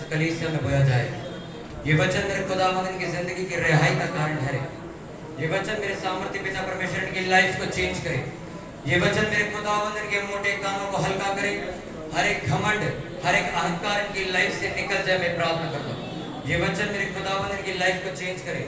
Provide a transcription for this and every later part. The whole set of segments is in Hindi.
इस कलीसिया में बोया जाए। ये वचन मेरे खुदावंद इनकी जिंदगी की रिहाई का कारण ठहरे। ये वचन मेरे सामर्थ्य पिता परमेश्वर इनकी लाइफ को चेंज करे। ये वचन मेरे खुदावंद इनके मोटे कानों को हल्का करे। हर एक घमंड, हर एक अहंकार इनकी लाइफ से निकल जाए, मैं प्रार्थना करता हूँ। ये वचन मेरे खुदावंद इनकी लाइफ को चेंज करे।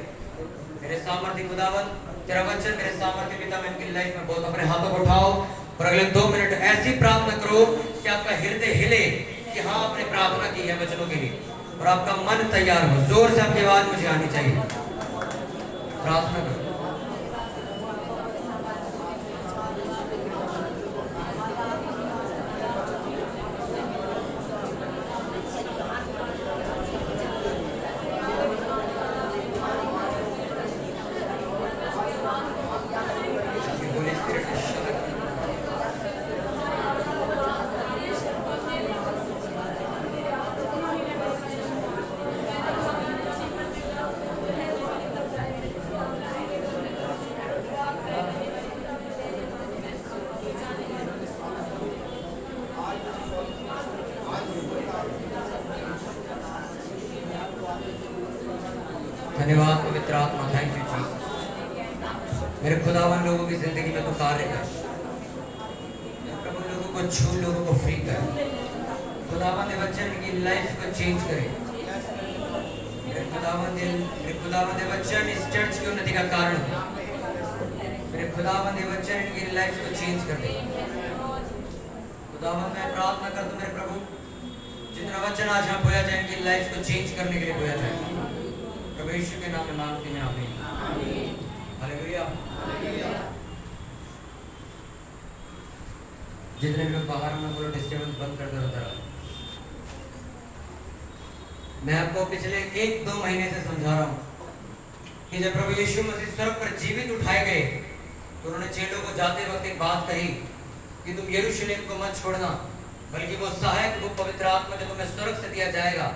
मेरे सामर्थ्य खुदावंद, तेरा वचन मेरे सामर्थ्य पिता में इनकी लाइफ में बहुत। अपने हाथों को उठाओ और अगले 2 मिनट ऐसी प्रार्थना करो कि आपका हृदय हिले कि हाँ, आपने प्रार्थना की है वचनों के लिए, और आपका मन तैयार हो। जोर से आपकी आवाज मुझे आनी चाहिए। प्रार्थना करो। धन्यवाद पवित्र आत्मा, थैंक यू जी। मेरे खुदावन लोगों की जिंदगी में तो कार्य कर प्रभु, लोगों को छू, लोगों को फ्री कर। खुदावन वचन की लाइफ को चेंज करे। मेरे खुदावन वचन इस चर्च की उन्नति का कारण हो। मेरे खुदावन वचन इनकी लाइफ को चेंज कर दे। खुदावन मैं प्रार्थना करता हूं मेरे प्रभु, जितना वचन आज यहाँ बोया जाए इनकी लाइफ को चेंज करने के लिए बोया जाए। प्रभु यीशु के नाम में मांगते हैं, आमीन। हालेलुया। जितने लोग बाहर में बोलो डिस्टर्बेंस बंद कर दो जरा। मैं आपको पिछले 1-2 महीने से समझा रहा हूँ कि जब प्रभु यीशु मसीह स्वर्ग पर जीवित उठाए गए तो उन्होंने चेलों को जाते वक्त एक बात कही कि तुम यरूशलेम को मत छोड़ना, बल्कि वो सहायक, वो पवित्र आत्मा जो तुम्हें स्वर्ग से दिया जाएगा,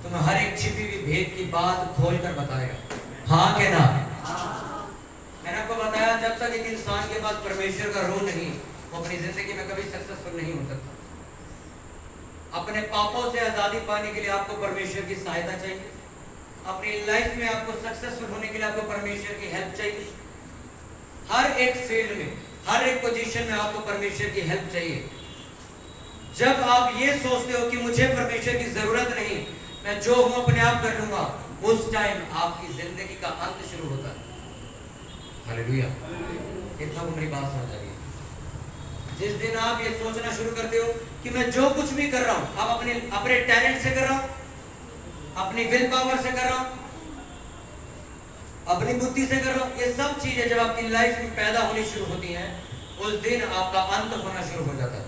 तुम्हें हर एक छिपी हुई भेद की बात खोल कर बताएगा। हाँ के ना? मैंने आपको बताया जब तक एक इंसान के पास परमेश्वर का रूह नहीं, वो अपनी जिंदगी में कभी सक्सेसफुल नहीं हो सकता। अपने पापों से आजादी पाने के लिए आपको परमेश्वर की सहायता चाहिए। अपनी लाइफ में आपको सक्सेसफुल होने के लिए आपको परमेश्वर की हेल्प चाहिए। हर एक फील्ड में, हर एक पोजीशन में आपको परमेश्वर की हेल्प चाहिए। जब आप ये सोचते हो कि मुझे परमेश्वर की जरूरत नहीं, मैं जो हूं अपने आप कर लूंगा, उस टाइम आपकी जिंदगी का अंत शुरू होता है। हालेलुया। इतना मेरी बात समझ आ रही है? जिस दिन आप ये सोचना शुरू करते हो कि मैं जो कुछ भी कर रहा हूं, आप अपने टैलेंट से कर रहा हूं, अपनी विल पावर से कर रहा हूं, अपनी बुद्धि से कर रहा हूं, ये सब चीजें जब आपकी लाइफ में पैदा होनी शुरू होती हैं, उस दिन आपका अंत होना शुरू हो जाता है।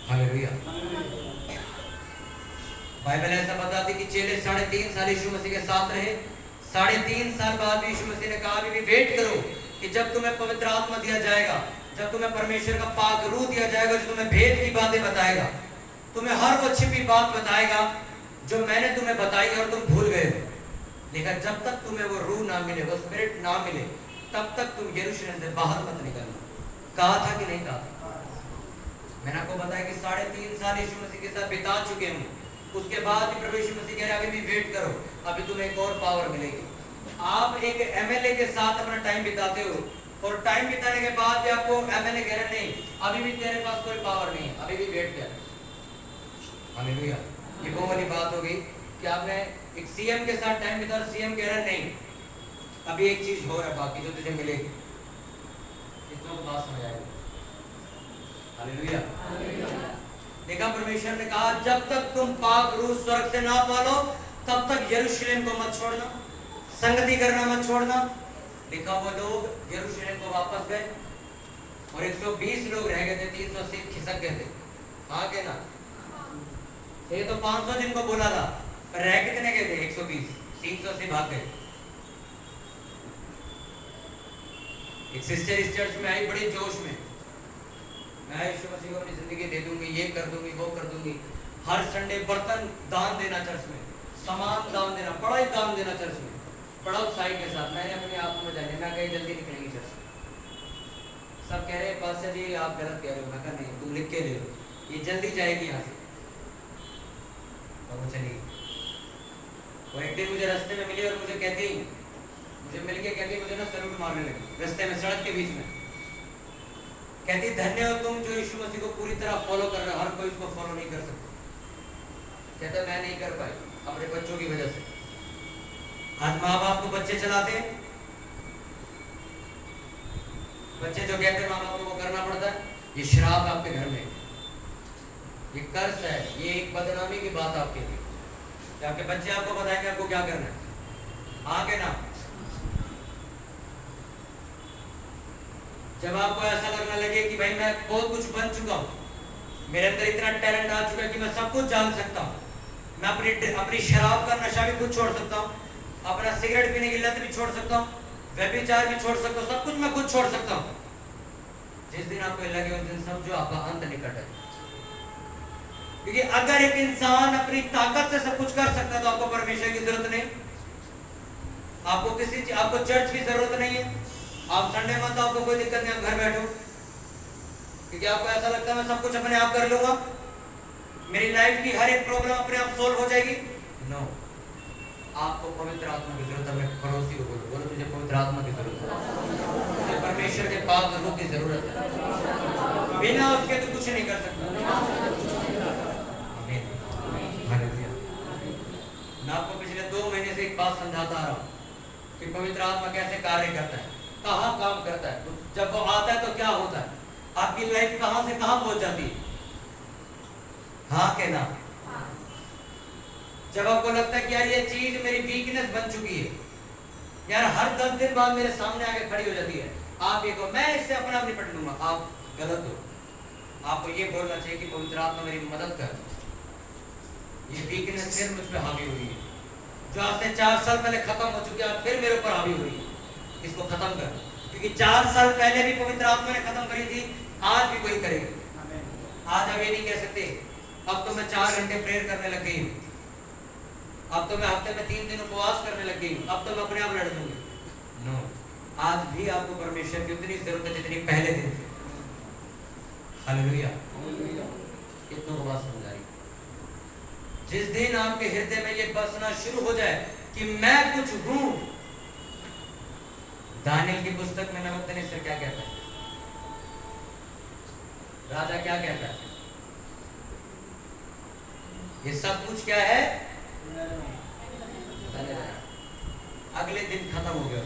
हालेलुया। बाइबल ऐसा बताती कि चेले 3.5 साल यीशु मसीह के साथ रहे। 3.5 साल बाद यीशु मसीह ने कहा अभी भी वेट करो कि जब तुम्हें पवित्र आत्मा दिया जाएगा, जब तुम्हें परमेश्वर का पाक रूह दिया जाएगा, जो तुम्हें भेद की बातें बताएगा, तुम्हें हर वो छिपी बात बताएगा जो मैंने तुम्हें बताई और तुम भूल गए हो। लेकिन जब तक तुम्हें वो रूह ना मिले, वो स्पिरिट ना मिले, तब तक तुम यरूशलेम से बाहर मत निकलना। कहा था कि नहीं कहा? मैंने आपको बताया कि 3.5 साल यीशु मसीह के साथ बिता चुके हूँ। उसके बाद भी प्रभु यीशु मसीह कह रहे अभी भी वेट करो, अभी तुम्हें एक और पावर मिलेगी। आप एक एमएलए के साथ अपना टाइम बिताते हो और टाइम बिताने के बाद भी आपको एमएलए कह रहे नहीं, अभी भी तेरे पास कोई पावर नहीं है, अभी भी वेट कर। हालेलुया। ये वो वाली बात हो गई कि आपने एक सीएम के साथ टाइम बिताया, सीएम कह रहे नहीं, अभी एक चीज हो रहा है बाकी जो तुझे मिलेगी। इतना तो बात समझ आएगी। हालेलुया। देखा, परमेश्वर ने कहा जब तक तुम पाक रूह स्वर्ग से ना पालो, तब तक यरूशलेम को मत छोड़ना, संगति करना मत छोड़ना। लिखा वो लोग यरूशलेम को वापस गए और 120 लोग रह गए थे, 380 खिसक गए थे। हाँ के ना? ये तो 500 जिनको बोला था, पर रह कितने गए थे? 120। 380 भाग गए। एक सिस्टर इस चर्च में आई बड़ी जोश में, मैं यीशु मसीह को अपनी जिंदगी दे दूंगी, ये कर दूंगी, वो कर दूंगी। हर संडे बर्तन दान देना चर्च में, सामान दान देना, बड़ा ही दान देना चर्च में, बड़ा उत्साह के साथ। मैंने अपने आप में जाने, मैं कहीं जल्दी निकलेंगी चर्च में। सब कह रहे हैं पास्टर जी आप गलत कह रहे हो। मैं कहा नहीं, तुम लिख के ले लो, ये जल्दी जाएगी यहाँ से। और वो चली। वो एक दिन मुझे रास्ते में मिली और मुझे मिल के कहती मुझे ना सैल्यूट मारने लगी रास्ते में, सड़क के बीच में। कहती धन्य हो तुम जो यीशु मसीह को पूरी तरह फॉलो कर रहे हो, हर कोई उसको फॉलो नहीं कर सकता। कहता मैं नहीं कर पाई अपने बच्चों की वजह से। आज माँ बाप को बच्चे चलाते हैं, बच्चे जो कहते हैं माँ बाप को वो करना पड़ता है। ये श्राप आपके घर में, ये कर्ज है, ये एक बदनामी की बात आपके लिए। आपके बच्चे आपको बताएंगे आपको क्या करना है, हाँ के ना। जब आपको ऐसा लगने लगे कि भाई मैं बहुत कुछ बन चुका हूँ, मेरे अंदर इतना टैलेंट आ चुका है कि मैं सब कुछ जान सकता हूँ, मैं अपनी शराब का नशा भी खुद छोड़ सकता हूँ, अपना सिगरेट पीने की लत भी छोड़ सकता हूँ, व्यभिचार भी छोड़ सकता हूँ, सब कुछ मैं खुद छोड़ सकता हूँ। जिस दिन आपको लगे उस दिन समझो आपका अंत निकट है। क्योंकि अगर एक इंसान अपनी ताकत से सब कुछ कर सकता है तो आपको परमेश्वर की जरूरत नहीं, आपको चर्च की जरूरत नहीं है। आप संडे मत आओ, आपको कोई दिक्कत नहीं, आप घर बैठो, क्योंकि आपको ऐसा लगता है मैं सब कुछ अपने आप कर लूंगा, मेरी लाइफ की हर एक प्रॉब्लम अपने आप सोल्व हो जाएगी। नो, आपको पवित्र आत्मा की जरूरत है। अपने पड़ोसी को बोलो तुझे पवित्र आत्मा की जरूरत है, तुझे परमेश्वर के पाक रूह की जरूरत है, बिना उसके तो कुछ नहीं कर सकता। मैं आपको पिछले 2 महीने से एक बात समझाता आ रहा हूँ कि पवित्र आत्मा कैसे कार्य करता है, कहाँ काम करता है, जब वो आता है तो क्या होता है, आपकी लाइफ कहाँ से कहाँ पहुंच जाती है, हाँ के ना। जब आपको लगता है कि यार ये चीज मेरी वीकनेस बन चुकी है, यार हर 10 दिन बाद मेरे सामने आके खड़ी हो जाती है, आप ये कहो मैं इससे अपने आप निपट लूंगा, आप गलत हो। आपको ये बोलना चाहिए कि पवित्र आत्मा मेरी मदद कर, ये वीकनेस फिर मुझ पे हावी हुई है, जो आज से 4 साल पहले खत्म हो चुकी है, फिर मेरे ऊपर हावी हुई है, इसको खत्म कर। क्योंकि 4 साल पहले भी पवित्र आत्मा ने खत्म करी थी, आज भी कोई करेगा। आज आप ये नहीं कह सकते अब तो मैं 4 घंटे प्रेयर करने लग गई हूँ, अब तो मैं हफ्ते में 3 दिन उपवास करने लग गई हूँ, अब तो मैं अपने आप लड़ दूंगी। नो, आज भी आपको परमेश्वर की उतनी जरूरत है जितनी पहले दिन थी। हालेलुया, कितनों को बात समझ आई। जिस दिन आपके हृदय में ये बसना शुरू हो जाए कि मैं कुछ हूं, दानियल की पुस्तक में नबूकदनेस्सर क्या कहता है, राजा क्या कहता है, ये सब कुछ क्या है, अगले दिन खत्म हो गया।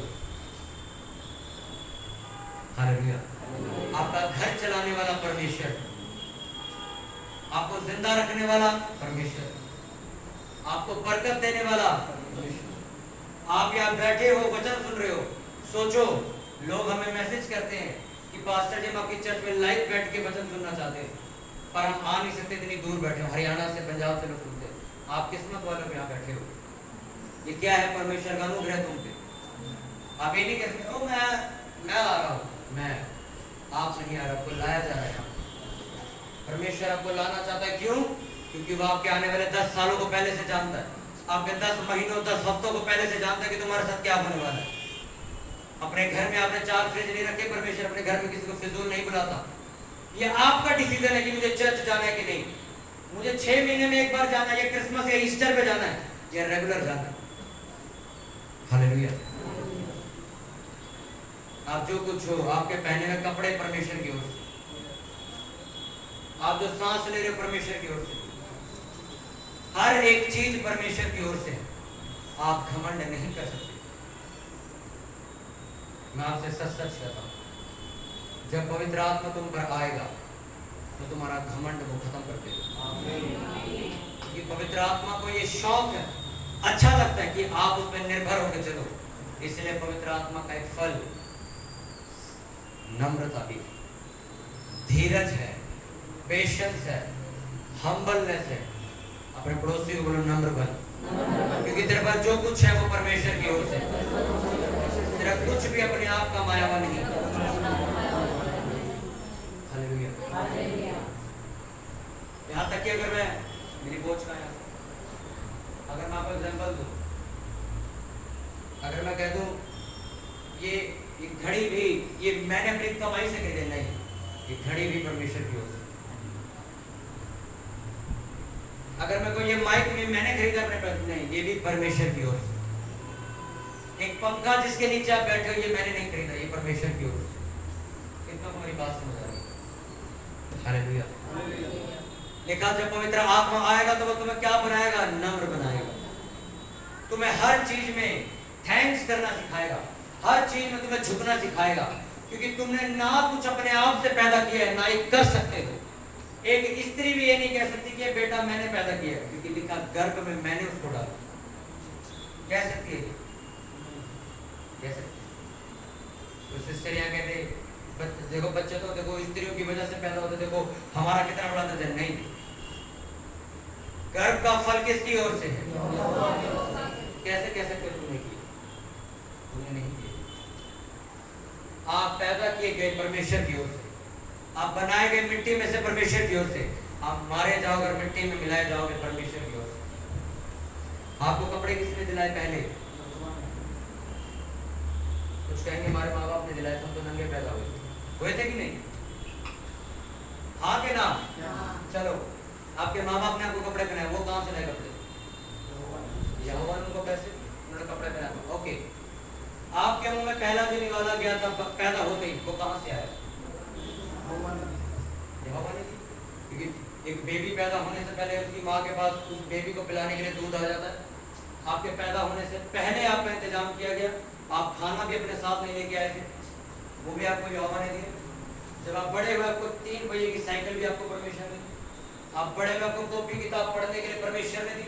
हालेलुया, आपका घर चलाने वाला परमेश्वर, आपको जिंदा रखने वाला परमेश्वर, आपको बरकत देने वाला परमेश्वर। आप यहाँ बैठे हो, वचन सुन रहे हो, सोचो लोग हमें मैसेज करते हैं कि पास्टर जी हम आपकी चर्च में लाइव बैठ के वचन सुनना चाहते हैं, पर हम आ नहीं सकते, इतनी दूर बैठे हो, हरियाणा से पंजाब से लोग सुनते हैं। आप किस्मत वालों पे यहाँ बैठे हो, ये क्या है, परमेश्वर का अनुग्रह तुम पे। आप ये नहीं कहते ओ मैं आ रहा हूँ, मैं आप नहीं आ रहा, आपको लाया जा रहा है। परमेश्वर आपको लाना चाहता है, क्यों? क्योंकि वो आपके आने वाले 10 सालों को पहले से जानता है, आपके 10 महीनों 10 हफ्तों को पहले से जानता है कि तुम्हारे साथ क्या होने वाला है। अपने घर में आपने 4 फ्रिज नहीं रखे, परमेश्वर अपने घर में किसी को फिजूल नहीं बुलाता। ये आपका डिसीजन है कि मुझे चर्च जाना है कि नहीं, मुझे 6 महीने में एक बार जाना है, या क्रिसमस या ईस्टर पे जाना है, या रेगुलर जाना है। हालेलुया, आप जो कुछ हो, आपके पहने हुए कपड़े परमेश्वर की ओर से, आप जो सांस ले रहे हो परमेश्वर की ओर से, हर एक चीज परमेश्वर की ओर से। आप घमंड नहीं कर सकते। मैं आपसे सच सच कहता हूं, जब पवित्र आत्मा तुम पर आएगा तो तुम्हारा घमंड वो खत्म कर देगा। क्योंकि पवित्र आत्मा को ये शौक है, अच्छा लगता है कि आप उस पर निर्भर होकर चलो। इसलिए पवित्र आत्मा का एक फल नम्रता भी, धीरज है, पेशेंस है, हम्बलनेस है। अपने पड़ोसी को बोलो नम्र बन, क्योंकि तेरे पास जो कुछ है वो परमेश्वर की ओर से, तेरा कुछ भी अपने आप का मायावा नहीं। हालेलुया। यहाँ तक कि अगर मैं मेरी बोझ का अगर मैं आपको एग्जाम्पल दूं, अगर मैं कह दूं ये घड़ी भी ये मैंने अपनी कमाई से खरीदे, नहीं, ये घड़ी भी परमेश्वर की ओर से। अगर मैं कोई ये माइक में मैंने खरीदा अपने पैसे, नहीं, ये भी परमेश्वर की ओर से। एक पंखा जिसके नीचे आप बैठे हो, ये मैंने नहीं खरीदा, ये परमेश्वर की ओर से। कितना मेरी बात समझ आ रही है? हालेलुया। लिखा जब पवित्र आत्मा आएगा तो वो तुम्हें क्या बनाएगा? नम्र बनाएगा। तुम्हें हर चीज में थैंक्स करना सिखाएगा, हर चीज में तुम्हें झुकना सिखाएगा, क्योंकि तुमने ना कुछ अपने आप से पैदा किया है, ना ही कर सकते हो। एक स्त्री भी ये नहीं कह सकती कि बेटा मैंने पैदा किया है, क्योंकि लिखा गर्भ में मैंने उसको डाला। कह सकती है? कह सकती है? तो सिस्टर यहाँ कहते देखो बच्चे तो देखो स्त्रियों की वजह से पैदा होते, देखो हमारा कितना बड़ा दर्जा। नहीं, गर्भ का फल किसकी ओर से है? कैसे कह सकते हो तुमने किया? तुमने नहीं किया। आप पैदा किए गए परमेश्वर की ओर से, आप बनाए गए मिट्टी में से परमेश्वर की ओर से, आप मारे जाओगे और मिट्टी में मिलाए जाओगे परमेश्वर की ओर से। आपको कपड़े किसने दिलाए? पहले कुछ कहेंगे हमारे माँ बाप ने दिलाए, हम तो नंगे पैदा हुए थे कि नहीं? हाँ के ना? चलो, आपके माँ बाप ने आपको कपड़े पहनाए, वो कहाँ से लाए कपड़े? यहोवा ने उनको पैसे, उन्होंने कपड़े पहनाए। ओके, आपके मुंह में पहला जो निकाला गया था पैदा होते ही, वो कहाँ से आया? यहोवा ने दी। क्योंकि एक बेबी पैदा होने से पहले उसकी माँ के पास उस बेबी को पिलाने के लिए दूध आ जाता है। आपके पैदा होने से पहले आपका इंतजाम किया गया, आप खाना भी अपने साथ नहीं लेके आए थे, वो भी आपको यहोवा ने दिया। जब आप बड़े हुए, आपको 3 पहिए की साइकिल भी आपको परमेश्वर ने दी। आप बड़े हुए, आपको कॉपी किताब पढ़ने के लिए परमेश्वर ने दी।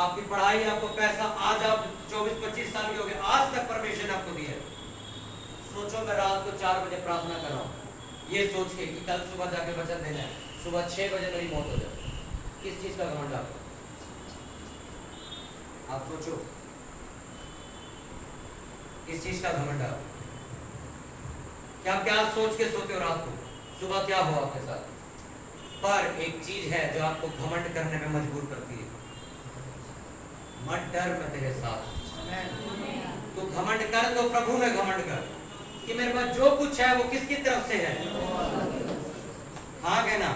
आपकी पढ़ाई, आपको पैसा, आज आप 24-25 साल के हो गए, आज तक परमेश्वर ने आपको दिया। सोचो मैं रात को 4 बजे प्रार्थना कर रहा हूँ, ये सोच के कि कल सुबह जाके वचन देना है, सुबह 6 बजे मेरी मौत हो जाए। किस चीज का घमंड आपको? आप सोचो, किस चीज का घमंड आपको? क्या सोच के सोते हो रात को? सुबह क्या हुआ आपके साथ? पर एक चीज है जो आपको घमंड करने में मजबूर करती है। मत डर, मैं तेरे साथ। तू घमंड कर तो प्रभु में घमंड कर कि मेरे पास जो कुछ है वो किसकी तरफ से है? हाँ कहना?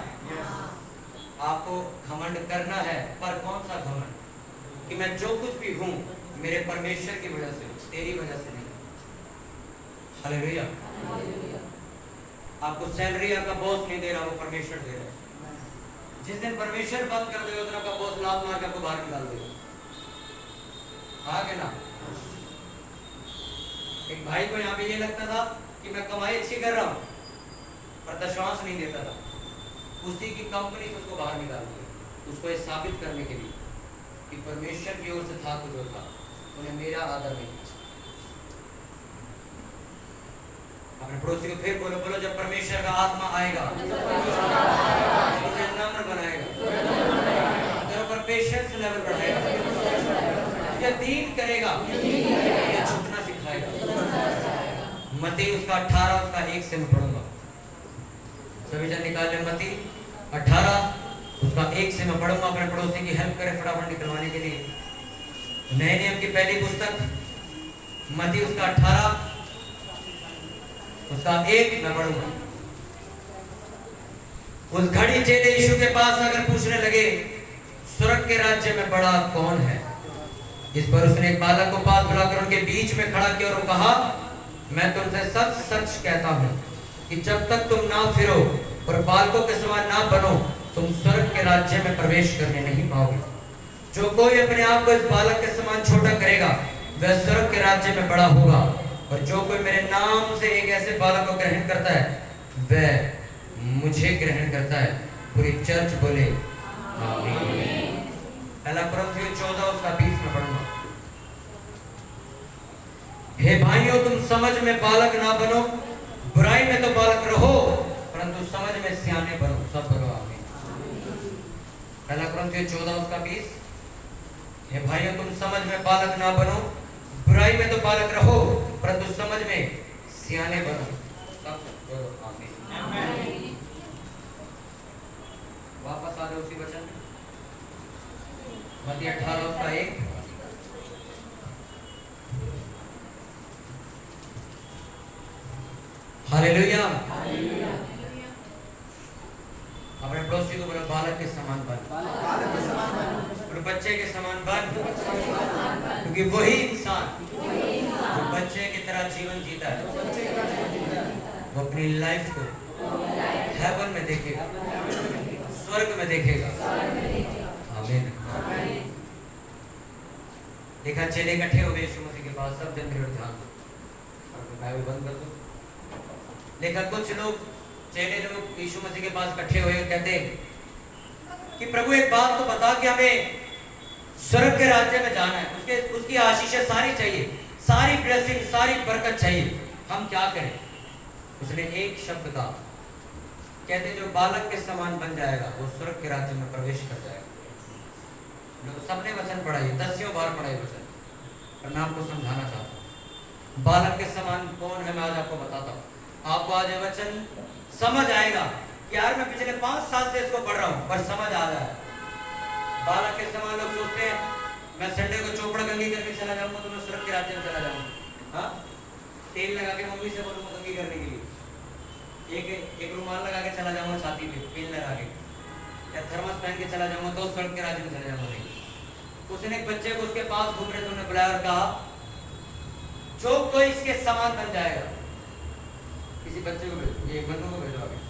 आपको घमंड करना है, पर कौन सा घमंड? कि मैं जो कुछ भी हूं मेरे परमेश्वर की वजह से, तेरी वजह से नहीं। हालेलुया। आपको सैलरी आपका बॉस नहीं दे रहा, वो परमेश्वर दे रहा है। जिस दिन परमेश्वर बंद कर देगा, उस दिन आपका बॉस लात मार के आपको बाहर निकाल देगा। हाँ के ना? एक भाई को यहाँ पे ये लगता था कि मैं कमाई अच्छी कर रहा हूँ, पर दशमांश नहीं देता था। उसी की कंपनी से उसको बाहर निकाल दिया, उसको ये साबित करने के लिए कि परमेश्वर की ओर से था तो जो था, उन्हें मेरा आदर नहीं। अपने पड़ोसी को फिर बोलो, बोलो जब परमेश्वर का आत्मा आएगा मुझे नम्र बनाएगा, तेरे ऊपर पेशेंस लेवल बढ़ाएगा, तुझे दीन करेगा, तुझे झुकना सिखाएगा। मत्ती उसका 18 उसका 1 से मैं पढ़ूंगा। सभी जन निकाल ले मत्ती 18 उसका 1 से मैं पढ़ूंगा। अपने पड़ोसी की हेल्प करें फटाफट निकलवाने के लिए। नए नियम की पहली पुस्तक मत्ती उसका 18 उसका 1 मैं पढ़ूंगा। उस घड़ी चेले यीशु के पास अगर पूछने लगे, स्वर्ग के राज्य में बड़ा कौन है? इस पर उसने एक बालक को पास बुलाकर उनके बीच में खड़ा किया और कहा, मैं तुमसे सच सच कहता हूं कि जब तक तुम ना फिरो और बालकों के समान ना बनो, तुम स्वर्ग के राज्य में प्रवेश करने नहीं पाओगे। जो कोई अपने आप को इस बालक के समान छोटा करेगा, वह स्वर्ग के राज्य में बड़ा होगा। और जो कोई मेरे नाम से एक ऐसे बालक को ग्रहण करता है, वह मुझे ग्रहण करता है। पूरी चर्च बोले आमीन। पहला कुरिन्थियों 14 उसका 20 में पढ़ूंगा। हे भाइयों, तुम समझ में बालक ना बनो, बुराई में तो बालक रहो, परंतु समझ में सियाने बनो। सब बोलो आमीन। पहला कुरिन्थियों 14 उसका 20। हे भाइयों, तुम समझ में बालक ना बनो, बुराई में तो बालक रहो, परंतु समझ में सियाने बनो। सब बोलो आमीन। वापस आ जाओ उसी वचन में, मत्ती 18 उसका 1। हालेलुया। अपने पड़ोसी को बोलो बालक के समान बन। बच्चे के समान बन, क्योंकि वही इंसान जो बच्चे की तरह जीवन जीता है वो अपनी लाइफ को हेवन में देखेगा, स्वर्ग में देखेगा। आमीन। देखा चेले इकट्ठे हो गए यीशु मसीह के पास, सब जन मेरे ओर ध्यान दो, बाइबल बंद कर दो। देखा कुछ लोग चेले लोग यीशु मसीह के पास इकट्ठे हुए, कहते कि प्रभु एक बात तो बता कि हमें स्वर्ग के राज्य में जाना है, उसकी आशीषें सारी चाहिए, सारी ब्लेसिंग, सारी बरकत चाहिए, हम क्या करें? उसने एक शब्द कहा, कहते जो बालक के समान बन जाएगा वो स्वर्ग के राज्य में प्रवेश कर जाएगा। सबने वचन पढ़ा, 10 बार पढ़ा वचन, पर मैं आपको समझाना चाहता हूँ बालक के समान कौन है। मैं आज आपको बताता हूँ, आपको आज वचन समझ आएगा कि यार मैं पिछले 5 साल से इसको पढ़ रहा हूँ, पर समझ आ रहा है। बालक के समान लोग सोचते हैं मैं संडे को चोपड़ा कंघी करके चला जाऊंगा तो मैं स्वर्ग के राज्य में चला जाऊंगा। हाँ, तेल लगा के मम्मी से बोलूंगा कंघी करने के लिए, एक रुमाल लगा के चला जाऊंगा छाती पे तेल लगा के, या थर्मस पहन के चला जाऊंगा तो स्वर्ग के राज्य में चला जाऊंगा। नहीं, उसने एक बच्चे को उसके पास घूम रहे थे, उन्होंने बुलाया और कहा जो कोई इसके समान बन जाएगा, किसी बच्चे को भेजो, ये एक बंदों को भेजो आगे,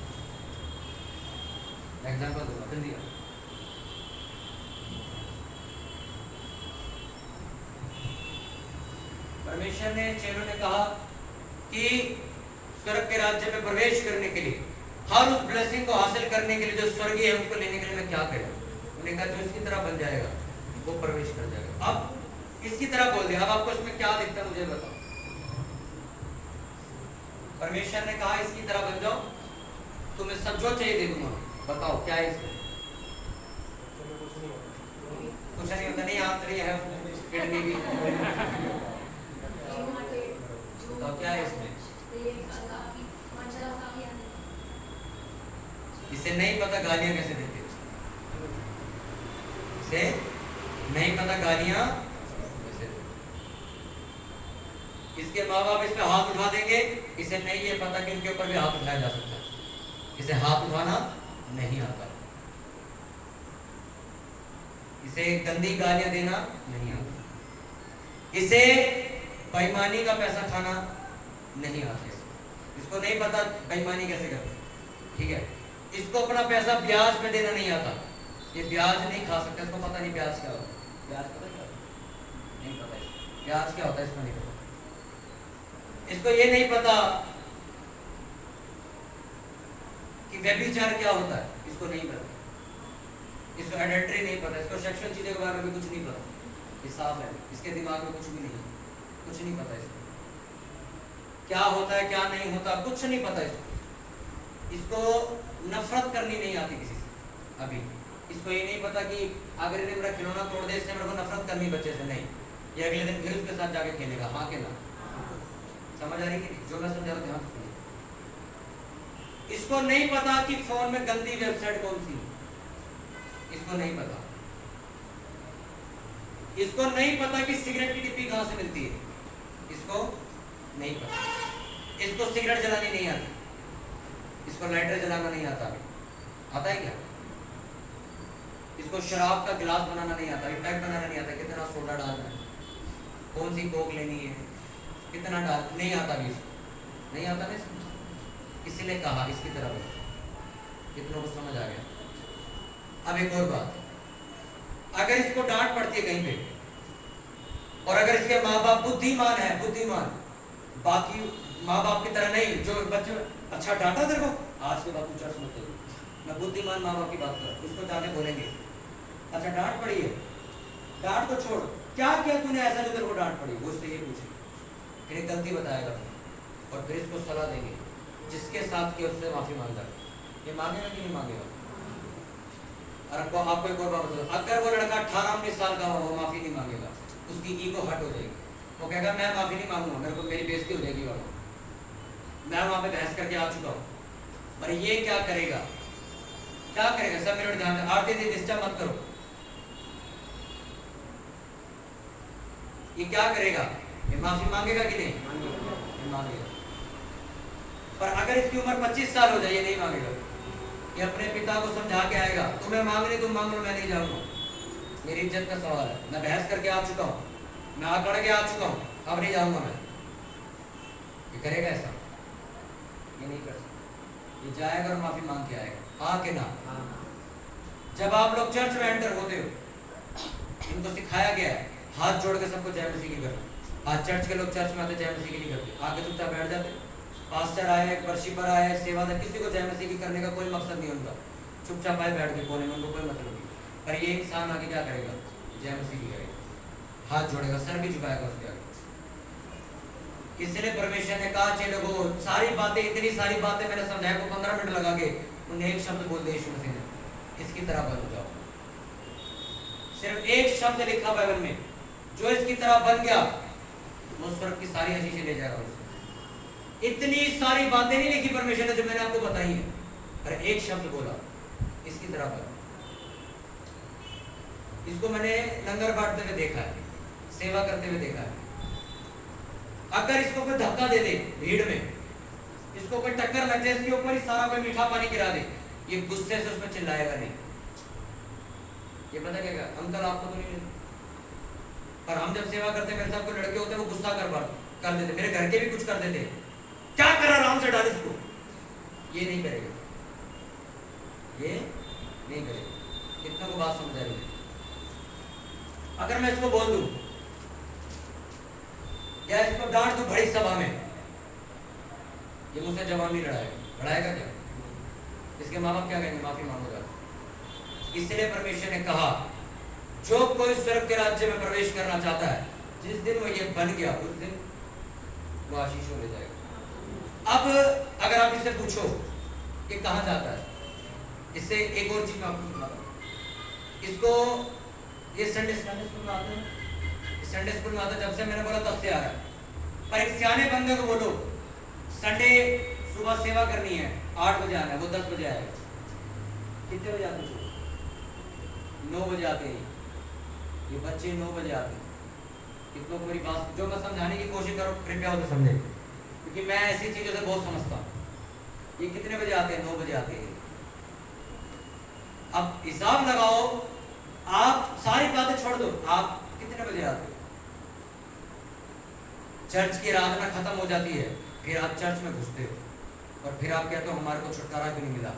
एग्जाम्पल दूंगा, जल्दी आ। परमेश्वर ने, चेलों ने कहा कि स्वर्ग के राज्य में प्रवेश करने के लिए, हर उस ब्लेसिंग को हासिल करने के लिए जो स्वर्गीय है उसको लेने के लिए मैं क्या करूं? उन्होंने कहा जो इसकी तरह बन जाएगा वो प्रवेश कर जाएगा। अब इसकी तरह बोल दिया, अब आपको इसमें क्या दिखता है मुझे बताओ। परमेश्वर ने कहा इसकी तरह बन जाओ, तुम्हें सब जो चाहिए दे दूंगा, बताओ क्या है इसमें? कुछ नहीं होता, नहीं आंतरी है, किडनी भी, तो क्या है इसमें? इसे नहीं पता गालियां कैसे देते, इसे नहीं पता गालियां कैसे देते। इसके माँ बाप इस पे हाथ उठा देंगे, इसे नहीं ये पता कि इनके ऊपर भी हाथ उठाया जा सकता है, इसे हाथ उठाना नहीं आता, इसे गंदी गालियां देना नहीं आता, इसे बेईमानी का पैसा खाना नहीं आता, इसको नहीं पता बेईमानी कैसे करते, ठीक है। इसको अपना पैसा ब्याज पे देना नहीं आता, ये ब्याज नहीं खा सकता, इसको पता नहीं ब्याज क्या होता है, ब्याज पता क्या होता है? नहीं पता, ब्याज क्या होता है इसको नहीं पता, इसको ये नहीं पता कि व्यभिचार क्या होता है, इसको नहीं पता, इसको एडल्ट्री नहीं पता, इसको सेक्सुअल चीजों के बारे में भी कुछ नहीं पता, ये साफ है, इसके दिमाग में कुछ भी नहीं, कुछ नहीं पता इसको क्या होता है क्या नहीं होता, कुछ नहीं पता इसको नफरत करनी नहीं आती किसी से अभी, इसको ये नहीं पता कि अगर इन्हें मेरा खिलौना तोड़ दे इससे मेरे को नफरत करनी बच्चे से, नहीं, ये अगले दिन फिर उसके साथ जाके खेलेगा, हाँ के ना? समझ आ रही कि जो मैं समझा रहा हूं ध्यान से सुनिए। इसको नहीं पता कि फोन में गंदी वेबसाइट कौन सी, इसको नहीं पता, इसको नहीं पता कि सिगरेट की डिब्बी कहां से मिलती है, इसको नहीं पता, इसको सिगरेट जलानी नहीं आती, इसको लाइटर जलाना नहीं आता, आता है क्या? इसको शराब का गिलास बनाना नहीं आता, पैक बनाना नहीं आता, कितना सोडा डालना है, कौन सी कोक लेनी है, कितना डाल, नहीं आता भी, इसको नहीं आता ना, इसीलिए कहा इसकी तरह कितनों को समझ आ गया। अब एक और बात, अगर इसको डांट पड़ती है कहीं पे और अगर इसके माँ बाप बुद्धिमान है, बुद्धिमान बाकी माँ बाप की तरह नहीं, जो बच्चे अच्छा डांटा तेरे को, आज के बाद तू चर्च मत करो, मैं बुद्धिमान माँ बाप की बात कर रहा हूँ, उसको जाके बोलेंगे अच्छा डांट पड़ी है, डांट को छोड़, क्या किया तूने ऐसा जो तेरे को डांट पड़ी, वो उससे ये पूछेंगे, फिर एक गलती बताएगा और फिर इसको सलाह देंगे, जिसके साथ किया उससे माफी मांगता है, ये मांगेगा कि नहीं मांगेगा? और आपको एक और बात बताओ, अगर वो लड़का 18-19 साल का हो, वो माफी नहीं मांगेगा, उसकी ईगो हट हो जाएगी, वो कहेगा मैं माफी नहीं मांगूंगा, मेरे को मेरी बेइज्जती हो जाएगी, और मैं वहां पे बहस करके आ चुका हूँ। पर ये क्या करेगा, क्या करेगा? सब मेरे ध्यान से, आरती दी डिस्टर्ब मत करो, ये क्या करेगा? ये माफी मांगेगा कि नहीं? ये मांगेगा। पर अगर इसकी उम्र 25 साल हो जाए, ये नहीं मांगेगा, ये अपने पिता को समझा के आएगा, तुम्हें मांगने तुम मांग लो, मैं नहीं जाऊंगा, मेरी इज्जत का सवाल है, मैं बहस करके आ चुका हूँ, मैं आकड़ के आ चुका हूँ, अब नहीं जाऊंगा मैं। ये करेगा ऐसा? ये नहीं कर सकता। ये जाएगा और माफी मांग के आएगा, हाँ कि ना? जब आप लोग चर्च में एंटर होते हो, इनको सिखाया गया है हाथ जोड़ के सबको जय मसीह की करना। आज चर्च के लोग चर्च में आते जय मसीह की नहीं करते, आके चुपचाप बैठ जाते। पास्टर आए, वर्शिपर आए, सेवादार, किसी को जय मसीह की करने का कोई मकसद नहीं उनका, चुपचाप आए बैठ के कोने में, उनको कोई मतलब नहीं। पर ये इंसान आगे क्या करेगा? जय मसीह की करेगा, हाथ जोड़ेगा, सर भी झुकाएगा उसके आगे। इसलिए परमेश्वर ने कहा चलो को सारी बातें, इतनी सारी बातें मैंने समझाया को 15 मिनट लगा के, उन्हें एक शब्द बोल दे यीशु मसीह ने, इसकी तरह बन जाओ। सिर्फ एक शब्द लिखा बाइबल में, जो इसकी तरह बन गया वो स्वर्ग की सारी आशीषें ले जाएगा उससे। इतनी सारी बातें नहीं लिखी परमेश्वर ने जो मैंने आपको बताई है, पर एक शब्द बोला, इसकी तरह बन। इसको मैंने लंगर बांटते हुए देखा है, सेवा करते हुए देखा है। अगर इसको कोई धक्का दे दे भीड़ में, इसको कोई टक्कर लग जाए, इसके ऊपर ही सारा कोई मीठा पानी गिरा दे, ये गुस्से से उसमें चिल्लाएगा नहीं। ये पता क्या अंकल आपको तो नहीं, पर हम जब सेवा करते मेरे साथ कोई लड़के होते वो गुस्सा कर देते, मेरे घर के भी कुछ कर देते, क्या कर आराम से डाल इसको। ये नहीं करेगा, ये नहीं करेगा। कितना को बात समझ आ रही है? अगर मैं इसको बोल दूं या इसको डांट दूं बड़ी सभा में, ये मुझसे जवाब नहीं लड़ाएगा क्या? इसके माँ बाप क्या कहेंगे? माफी मांगो जाओ। इसलिए परमेश्वर ने कहा जो कोई स्वर्ग के राज्य में प्रवेश करना चाहता है, जिस दिन वो ये बन गया उस दिन वो आशीष ले जाएगा। अब अगर आप इससे पूछो कि कहाँ जाता है, इससे एक और चीज मैं आपको सुनाता हूँ। इसको ये संडे स्कूल में आता है, संडे स्कूल में आता है, जब से मैंने बोला तब से आ रहा है। पर एक सियाने बंदे को बोलो संडे सुबह सेवा करनी है, 8 बजे आना है, वो 10 बजे आएगा। कितने बजे आते हैं? 9 बजे आते हैं। ये बच्चे 9 बजे आते हैं। कितनों को मेरी बात जो मैं समझाने की कोशिश करूँ कृपया उसे समझे, क्योंकि मैं ऐसी चीजों से बहुत समझता हूँ। ये कितने बजे आते हैं? 9 बजे आते हैं। अब हिसाब लगाओ, आप सारी बातें छोड़ दो, आप कितने बजे आते हो? चर्च की आराधना खत्म हो जाती है, फिर आप चर्च में घुसते हो और फिर आप कहते हो हमारे को छुटकारा क्यों नहीं मिला।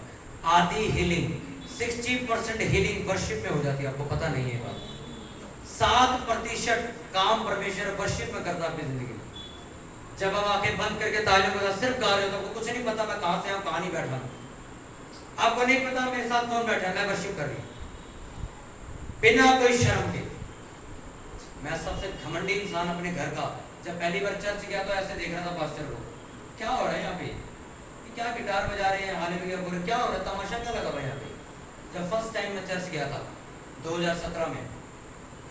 आधी हीलिंग 60% हीलिंग वर्शिप में हो जाती है, आपको पता नहीं है बात। 7% काम परमेश्वर वर्शिप में करता है अपनी जिंदगी में। जब आप आंखें बंद करके तालियों के साथ सिर्फ गा रहे हो तो आपको कुछ नहीं पता मैं कहां से आऊं, कहां नहीं बैठा हूं। आपको नहीं पता मेरे साथ कौन बैठा है, मैं वर्शिप कर रही हूं बिना कोई शर्म के। मैं सबसे घमंडी इंसान अपने घर का, जब पहली बार चर्च गया तो ऐसे देख रहा था पास्टर को, क्या हो रहा है यहाँ पे, क्या गिटार बजा रहे हैं, हाले में बोल क्या हो रहा है, तमाशा क्या लगा हुआ यहाँ पे। जब फर्स्ट टाइम मैं चर्च गया था 2017 में,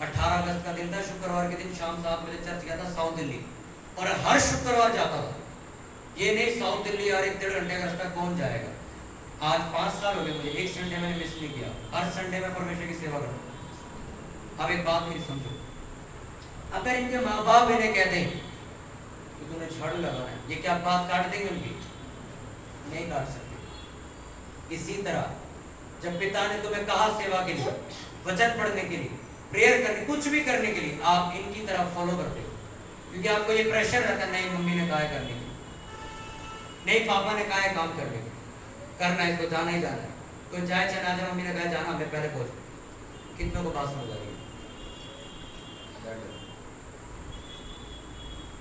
18 अगस्त का दिन था, शुक्रवार के दिन शाम 7 बजे चर्च गया था साउथ दिल्ली, और हर शुक्रवार जाता था। ये नहीं साउथ दिल्ली यार 1-1.5 घंटे का रास्ता कौन जाएगा। आज 5 साल हो गए मुझे, एक संडे मैंने मिस नहीं किया, हर संडे में परमेश्वर की सेवा करता हूं। अब एक बात मेरी समझो, अगर इनके माँ बाप इन्हें कह दें कि तुम्हें झाड़ू लगाना है, ये क्या बात काट देंगे उनकी? नहीं काट सकते। इसी तरह जब पिता ने तुम्हें कहा सेवा के लिए, वचन पढ़ने के लिए, प्रेयर करने, कुछ भी करने के लिए, आप इनकी तरह फॉलो करते हो, क्योंकि आपको ये प्रेशर रहता है, नहीं मम्मी ने कहा है करने के लिए, नहीं पापा ने कहा है काम करने के लिए, करना है, इसको जाना ही जाना है। कोई जाए चाहे ना जाए, मम्मी ने कहा जाना, हमें पहले पहुंच। कितनों को बात समझ आ रही है?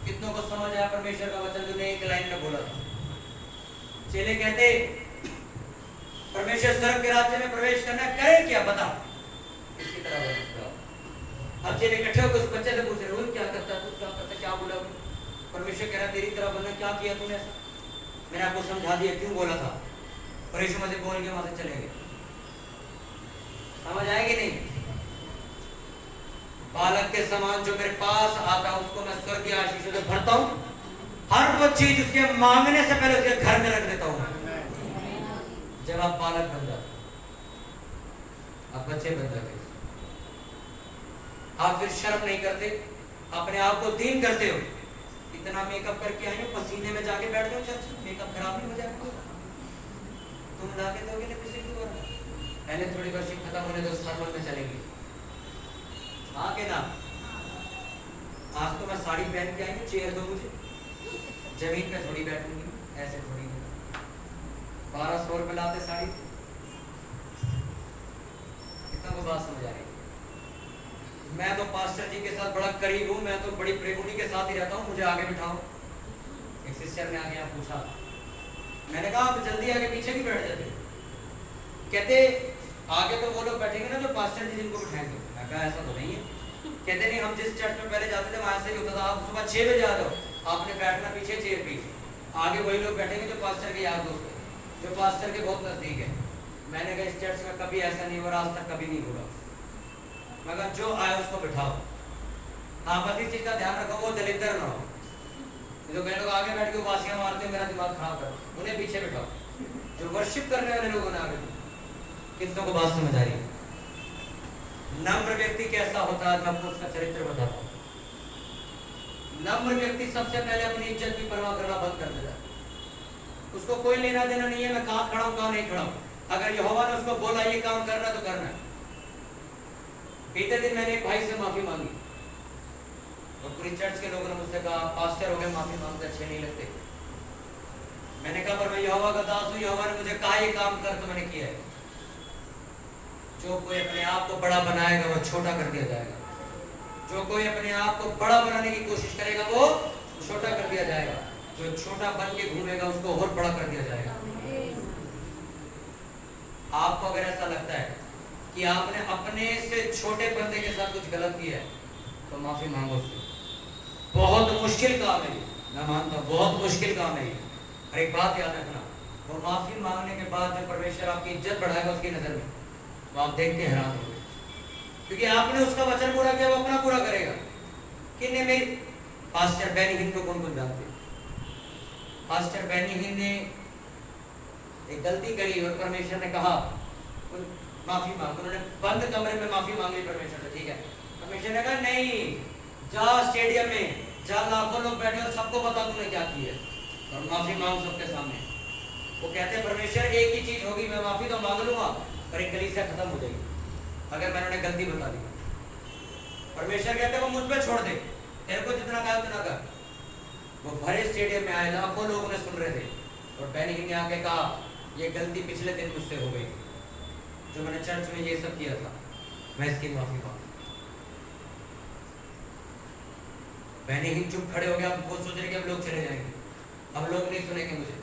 कितनों को समझ आया परमेश्वर का वचन जो ने एक लाइन में बोला था? चेले कहते परमेश्वर स्वर्ग के राज्य में प्रवेश करना करे क्या, बता। इसकी तरह बता। अब चेले इकट्ठे होकर उस बच्चे से पूछ रहे, रोज क्या करता, तू क्या करता, क्या बोला? परमेश्वर कह रहा तेरी तरह बनना, क्या किया तूने ऐसा? मैंने आपको समझा दिया क्यों बोला था। परमेश्वर मुझे बोल के वहां से चले गए। समझ आएगी नहीं? बालक के समान जो मेरे पास आता है उसको मैं स्वर्ग की आशीषों से भरता हूं। हर वो चीज उसके मांगने से पहले उसके घर में रख देता हूं। जब आप बालक बन जाते, आप बच्चे बन जाते, आप फिर शर्म नहीं करते, अपने आप को दीन करते हो। इतना मेकअप करके आई हो, पसीने में जाके बैठ जाओ चर्च, मेकअप खराब नहीं हो जाएगा। तुम लाके दोगे लिपस्टिक दोबारा, पहले थोड़ी वर्षिप खत्म होने दो, सर्मन में चलेंगे। हाँ के ना? आज तो मैं साड़ी पहन के आई हूँ, चेयर दो मुझे, जमीन पे थोड़ी बैठूंगी, ऐसे थोड़ी। 1200 रुपये लाते साड़ी। कितना को बात समझ आ रही? मैं तो पास्टर जी के साथ बड़ा करीब हूँ, मैं तो बड़ी प्रेमुनी के साथ ही रहता हूँ, मुझे आगे बिठाओ। एक सिस्टर ने आगे यहाँ पूछा, मैंने कहा आप जल्दी आगे पीछे भी बैठ जाते। कहते आगे तो वो लोग बैठेंगे ना जो पास्टर जी जिनको बिठाएंगे। मैं कहा ऐसा तो नहीं है। कहते नहीं, हम जिस चर्च में पहले जाते थे वहां से ही होता था, आप सुबह 6 बजे आ जाओ, आपने बैठना पीछे चेयर पे, आगे वही लोग बैठेंगे जो पास्टर के यार दोस्त है, जो पास्टर के बहुत नजदीक है। मैंने कहा इस चर्च में कभी ऐसा नहीं हुआ, आज तक कभी नहीं हुआ। मैं कहा जो आए उसको बिठाओ। हाँ बस इस चीज का ध्यान रखो, वो दलिद्र ना हो। जो कई लोग आगे बैठ के वासियां मारते हैं, मेरा दिमाग खराब करो, उन्हें पीछे बिठाओ। जो वर्शिप करने वाले लोगों ने आगे। कितनों को बात समझ आ रही है? नम्र व्यक्ति कैसा होता है, मैं आपको उसका चरित्र बताता हूँ। नम्र व्यक्ति सबसे पहले अपनी इज्जत की परवाह करना बंद कर देता है। उसको कोई लेना देना नहीं है मैं कहाँ खड़ा हूँ कहाँ नहीं खड़ा हूँ। अगर यहोवा ने उसको बोला ये काम करना तो करना है। बीते दिन मैंने एक भाई से माफी मांगी और पूरी चर्च के लोगों ने मुझसे कहा पास्टर हो गए माफी मांगते अच्छे नहीं लगते। मैंने कहा पर मैं यहोवा का दास हूँ, यहोवा ने मुझे कहा ये काम कर तो मैंने किया है। जो कोई अपने आप को बड़ा बनाएगा वो छोटा कर दिया जाएगा, जो कोई अपने आप को बड़ा बनाने की कोशिश करेगा वो छोटा कर दिया जाएगा, जो छोटा बन के घूमेगा उसको और बड़ा कर दिया जाएगा। आपको अगर ऐसा लगता है कि आपने अपने से छोटे बंदे के साथ कुछ गलत किया है तो माफी मांगो उससे। बहुत मुश्किल काम है ये, मैं मानता हूँ बहुत मुश्किल काम है ये। और एक बात याद रखना, वो माफी मांगने के बाद जब परमेश्वर आपकी इज्जत बढ़ाएगा उसकी नजर में, तो आप देख के हैरान होंगे, क्योंकि आपने उसका वचन पूरा किया, वो अपना पूरा करेगा। किन्ने मेरी पास्टर बेनी हिंद को कौन कौन जानते? पास्टर बेनी हिंद ने एक गलती करी और परमेश्वर ने कहा माफी मांग। उन्होंने बंद कमरे में माफी मांग ली परमेश्वर से, ठीक है। परमेश्वर ने कहा नहीं, जा स्टेडियम में, जा लाखों लोग बैठे और सबको बता तूने क्या किया और माफी मांग सबके सामने। वो कहते हैं परमेश्वर एक ही चीज होगी, मैं माफी तो मांग लूंगा पर एक कलीसिया खत्म हो जाएगी अगर मैंने उन्हें गलती बता दी। परमेश्वर कहते हैं वो मुझ पे छोड़ दे, तेरे को जितना कहा उतना कर। वो भरे स्टेडियम में आए, लाखों लोग उन्हें सुन रहे थे और बेनी हिंद ने आके कहा ये गलती पिछले दिन मुझसे हो गई, जो मैंने चर्च में ये सब किया था, मैं इसकी माफी मांगता। बेनी हिंद चुप खड़े हो गया। वो सोच रहे कि अब लोग चले जाएंगे, अब लोग नहीं सुनेंगे मुझे।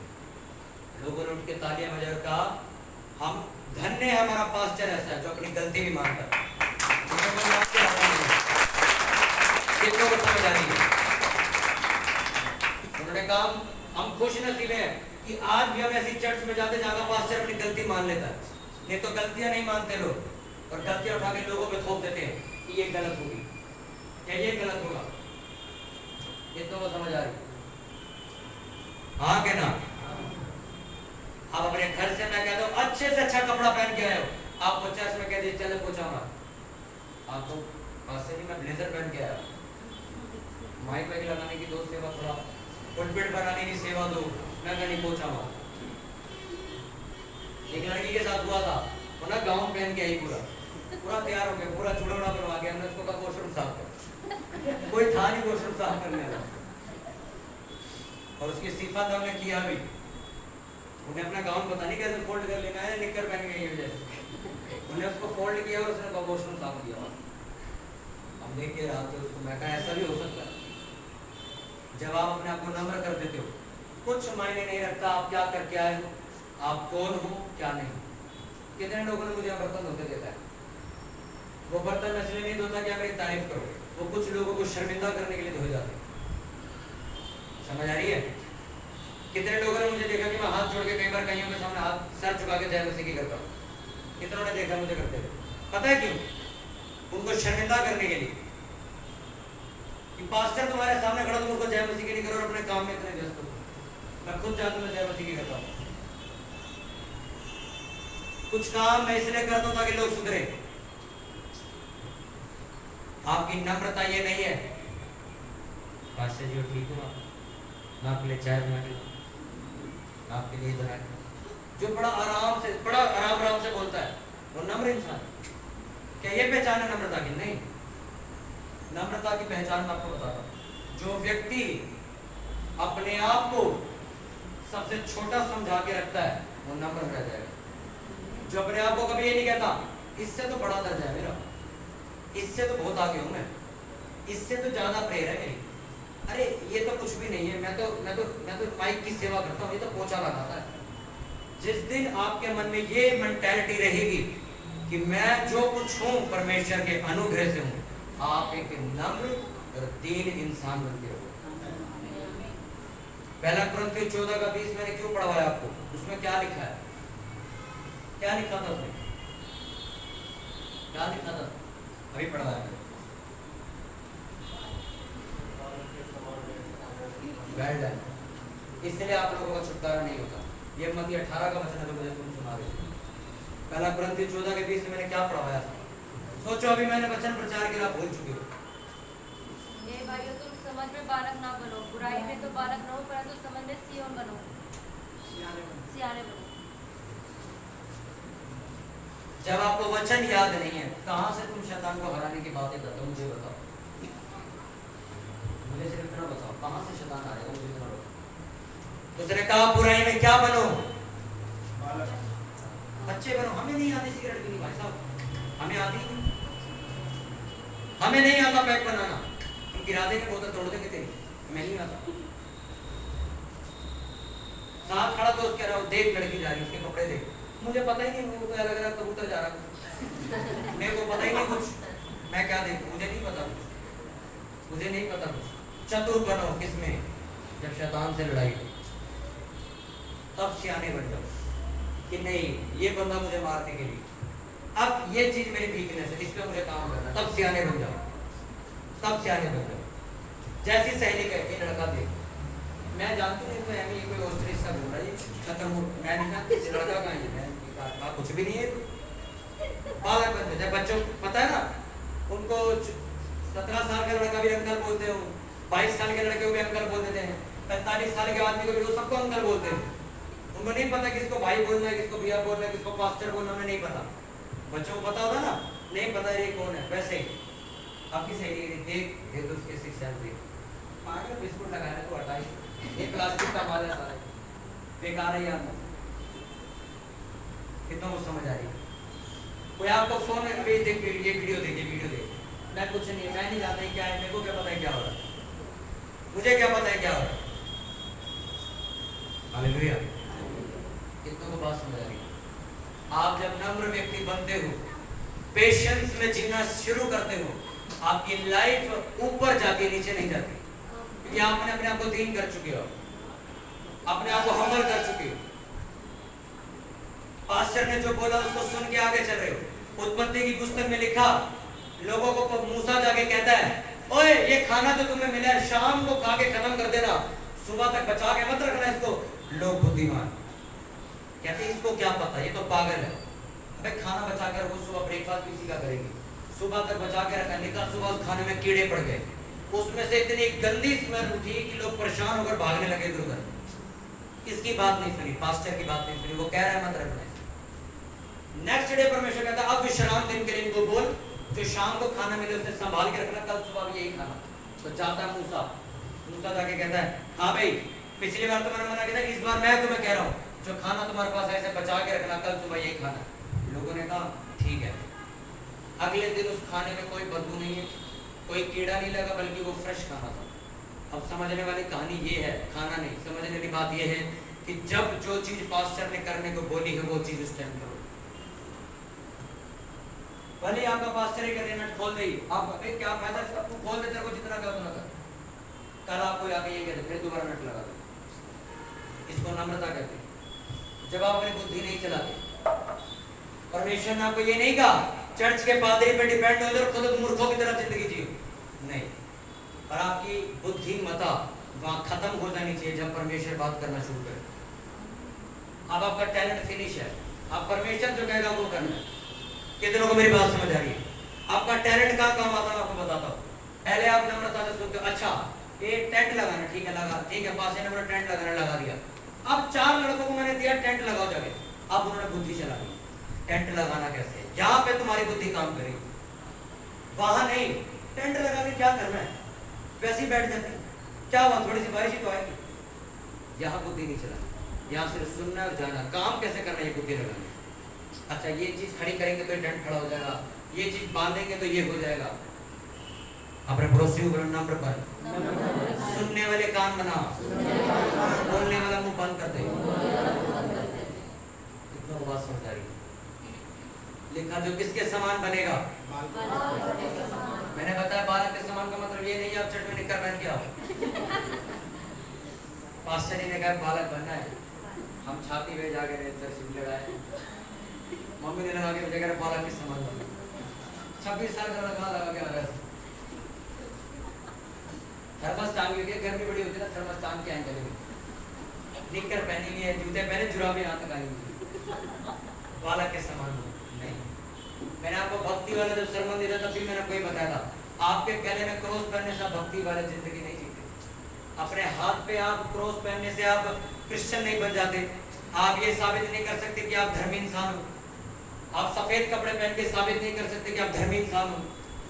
लोगों ने उठ के तालियां बजा और कहा हम धन्य है हमारा पास्टर ऐसा है जो अपनी गलती भी मानता है। कितनों को समझ आ रही है? उन्होंने कहा हम खुश नसीब हैं कि आज भी हम ऐसी चर्च में जाते जहां पास्टर अपनी गलती मान लेता है। नहीं तो गलतियां नहीं मानते लोग और गलतियां उठा के लोगों पे थोप देते हैं कि ये गलत होगी या ये गलत होगा। कितनों को समझ आ रही? हाँ के ना? आप अपने घर से मैं कहता हूँ अच्छे से अच्छा कपड़ा पहन के आए हो, आपको चर्च में कह दिए चले पहुंचाऊंगा, आप तो पास से मैं ब्लेजर पहन के आया, माइक वाइक लगाने की दो सेवा, थोड़ा पुलपिट बनाने की सेवा दो, मैं नहीं पहुंचाऊंगा। एक लड़की के साथ हुआ था, वो ना गाउन पहन के आई, पूरा पूरा तैयार हो गया, पूरा चूड़ा बनवा गया, हमने उसको कहा वॉशरूम साफ कर, कोई था नहीं वॉशरूम साफ करने वाला और उसकी सिफत हमने किया भी। उन्हें अपना गाउन पता नहीं कैसे फोल्ड कर लेना है, निक्कर पहन के गई वजह से उन्हें उसको फोल्ड किया और उसने वॉशरूम साफ किया। हम देख के रहा थे उसको, मैं कहा ऐसा भी हो सकता है। जब आप अपने आप को नम्र कर देते हो, कुछ मायने नहीं रखता आप क्या करके आए हो, आप कौन हो क्या नहीं। कितने लोगों ने मुझे बर्तन धोते देखा है, वो बर्तन इसलिए नहीं धोता कि आप मेरी तारीफ करो, वो कुछ लोगों को शर्मिंदा करने के लिए धोए जाते हैं। समझ आ रही है? कितने लोगों ने मुझे देखा कि मैं हाथ जोड़ के कई बार कईयों के सामने हाथ सर झुका के जय मसीह की करता हूँ। कितनों ने देखा मुझे करते हुए? पता है क्यों? उनको शर्मिंदा करने के लिए कि पास्टर तुम्हारे सामने खड़ा तुम उनको जय मसीह की नहीं करो और अपने काम में इतने व्यस्त हो। मैं खुद जाकर मैं जय मसीह की करता हूँ। कुछ काम मैं इसलिए करता हूँ ताकि लोग सुधरे। आपकी नम्रता ये नहीं है पास्टर जी ठीक हूँ, मैं आपके लिए चाय बना के आपके लिए इधर आए, जो बड़ा आराम से बोलता है वो नम्र इंसान। क्या ये पहचान है नम्रता की? नहीं। नम्रता की पहचान मैं आपको बताता हूँ। जो व्यक्ति अपने आप को सबसे छोटा समझा के रखता है वो नम्र रह जाएगा। जो अपने आप को कभी ये नहीं कहता इससे तो बड़ा दर्जा है मेरा, इससे तो बहुत आगे हूं मैं, इससे तो ज्यादा प्रेयर है मेरी, अरे ये तो कुछ भी नहीं है, मैं तो माइक की सेवा करता हूँ, ये तो पोछा लगाता है। जिस दिन आपके मन में ये मेंटालिटी रहेगी कि मैं जो कुछ हूँ परमेश्वर के अनुग्रह से हूँ, आप एक नम्र और दीन इंसान बन के रहोगे। पहला कुरिन्थियों 14:20 मैंने क्यों पढ़वाया आपको? उसमें क्या लिखा है? क्या लिखा था उसमें? क्या लिखा था? अभी पढ़वाया मैंने। इसलिए आप लोगों का छुटकारा नहीं होता। ये मत्ती 18 का वचन है जो मुझे तुम सुना रहे हो। पहला कुरिन्थियों 14:20 में मैंने क्या पढ़वाया था? सोचो, अभी मैंने वचन प्रचार किया, भूल चुके हो। हे भाइयों, तुम समझ में बालक ना बनो, बुराई में तो बालक न हो, परंतु समझ में सियोन बनो, सियाने बनो। जब आपको वचन याद नहीं है, कहां से तुम शैतान को हराने की बातें करते हो? मुझे बताओ, मुझे सिर्फ इतना बताओ, कहां से शैतान आएगा? मुझे इतना बताओ। उसने कहा बुराई में क्या बनो? बच्चे बनो। हमें नहीं आती सिगरेट पीनी भाई साहब, हमें आती नहीं, हमें नहीं आता पैक बनाना, हम गिरा देंगे, बोतल तोड़ देंगे तेरी, हमें नहीं आता। साथ खड़ा दोस्त कह रहा हो, देख लड़की जा रही, उसके कपड़े देख, मुझे पता ही नहीं, मुझे लग रहा कबूतर जा रहा, मेरे को पता ही नहीं कुछ, मैं क्या देखूं, मुझे नहीं पता कुछ, मुझे नहीं पता कुछ। चतुर बनो किसमें? जब शैतान से लड़ाई हो तब सियाने बन जाओ कि नहीं ये बंदा मुझे मारने के लिए, अब ये चीज मेरी वीकनेस है, इस पे मुझे काम करना, तब सियाने बन जाओ, तब सियाने बन जाओ। जैसी सहेली कहती है लड़का देख, मैं जानती नहीं तो एमी कोई ऑस्ट्रिच सा बोल रहा है, खत्म हो, मैं नहीं जानती लड़का कहाँ है, मैं कुछ भी नहीं है, पागल बन जाते बच्चों को पता है ना, उनको 17 साल का लड़का भी अंकल बोलते हो, 22 साल के लड़के को भी अंकल बोल देते हैं, 45 साल के आदमी को भी वो सबको अंकल बोलते हैं। उनको नहीं पता किसको भाई बोलना है, किसको भैया बोलना है, किसको पास्टर बोलना, उन्हें नहीं पता। बच्चों को पता होता ना, नहीं पता ये कौन है। वैसे ही आपकी सहेली देख दे तो उसके 6 साल देख, पागल बिस्कुट लगाया तो हटाई, ये प्लास्टिक का माल है सारा, बेकार है यार। कितना वो समझ आ रही है? कोई आपको फोन में अभी देख, ये वीडियो देख, मैं कुछ नहीं, मैं नहीं जानता क्या है, मेरे को क्या पता है क्या हो रहा है, मुझे क्या पता है क्या हो रहा है। हालेलुया। कितनों को बात समझ आ रही है? आप जब नम्र व्यक्ति बनते हो, पेशेंस में जीना शुरू करते हो, आपकी लाइफ ऊपर जाके नीचे नहीं जाती, क्योंकि आपने अपने आप को दीन कर चुके हो, अपने आप को हम्बल कर चुके हो। पास्टर ने जो बोला उसको सुन के आगे चल रहे हो। उत्पत्ति की पुस्तक में लिखा, लोगों को मूसा जाके कहता है, ओए ये खाना जो तुम्हें मिला है शाम को खा के खत्म कर देना, सुबह तक बचा के मत रखना इसको। लोग बुद्धिमान कहते हैं इसको क्या पता, ये तो पागल है। अबे खाना बचा कर वो सुबह ब्रेकफास्ट भी इसी का करेगी, सुबह तक बचा के रखा, निकल सुबह उस खाने में कीड़े पड़ गए, उसमें से इतनी गंदी स्मेल उठी कि लोग परेशान होकर भागने लगे इधर उधर। इसकी बात नहीं सुनी, पास्टर की बात नहीं सुनी, वो कह रहा है मत रखना। नेक्स्ट डे परमेश्वर कहता है अब विश्राम दिन के लिए इनको बोल, जो शाम को खाना मिले उसे संभाल के रखना, कल सुबह भी यही खाना। तो जाता है मूसा जाके कहता है हाँ भाई पिछली बार तो मैंने मना किया था, इस बार मैं तुम्हें कह रहा हूँ जो खाना तुम्हारे पास ऐसे बचा के रखना, कल सुबह यही खाना। लोगों ने कहा ठीक है। अगले दिन उस खाने में कोई बदबू नहीं है, कोई कीड़ा नहीं लगा, बल्कि वो फ्रेश खाना था। अब समझने वाली कहानी ये है, खाना नहीं, समझने वाली बात ये है कि जब जो चीज पास्टर ने करने को बोली है वो चीज उस टाइम करो। भले आपका पास्टर ही करे नट खोल दे, आप क्या फायदा इसका, तू खोल दे, तेरे को जितना कर उतना कर। कल आपको आके ये कहते फिर दोबारा नट लगा दो। इसको नम्रता कहते हैं। जब आप अपनी बुद्धि नहीं चलाते, परमेश्वर ने आपको ये नहीं कहा चर्च के पादरी पे डिपेंड हो जाओ, खुद मूर्खों की तरह जिंदगी जियो, नहीं। और आपकी बुद्धिमत्ता वहां खत्म हो जानी चाहिए जब परमेश्वर बात करना शुरू करे। अब आपका टैलेंट फिनिश है, आप परमेश्वर जो कहेगा वो करना है। कितनों को मेरी बात समझ आ रही है? आपका टैलेंट कहाँ काम आता है आपको बताता हूँ। पहले आप नम्रता से सुनते हो, अच्छा ये टेंट लगाना, ठीक है लगा, ठीक है पास ने टेंट लगाना लगा दिया। अब 4 लड़कों को मैंने दिया टेंट लगाओ जगह, अब उन्होंने बुद्धि चला दी टेंट लगाना कैसे, यहाँ पे तुम्हारी बुद्धि काम करेगी, वहां नहीं। टेंट लगा के क्या करना है, वैसे ही बैठ जाती, क्या हुआ थोड़ी सी बारिश ही तो आएगी। यहाँ बुद्धि नहीं चला, यहाँ सिर्फ सुनना और जाना, काम कैसे करना है बुद्धि लगाना। अच्छा ये चीज खड़ी करेंगे तो डंड खड़ा हो जाएगा, ये चीज बांधेंगे तो ये हो जाएगा। अपने पड़ोसी को बोलो नंबर पर, सुनने वाले कान बना, बोलने वाला मुंह बंद कर दे। कितना बात समझ आ रही है। लिखा जो किसके समान बनेगा, मैंने बताया बालक के समान का मतलब ये नहीं है आप चर्च में निकर पहन के आओ। पास्टर जी ने कहा बालक बनना है, हम छाती में जाके चर्च लड़ाए, मम्मी ने लगा के मुझे कह बालक के समान बनना। 26 साल का लगा के आ रहा है, थर्मस टांग ली, गर्मी बड़ी होती है ना, थर्मस टांग के आएंगे, निकर पहनी हुई है, जूते पहने, जुराबे यहाँ तक आई हुई, बालक के समान नहीं। मैंने आपको भक्ति वाला जो सरमन दिया था, तब भी मैंने आपको ये बताया था, आपके गले में क्रॉस पहनने से भक्ति वाले जिंदगी नहीं जीते। अपने हाथ पे आप क्रॉस पहनने से आप क्रिश्चियन नहीं बन जाते। आप ये साबित नहीं कर सकते कि आप धर्मी इंसान हो, आप सफेद कपड़े पहन के साबित नहीं कर सकते कि आप धर्मी इंसान हो।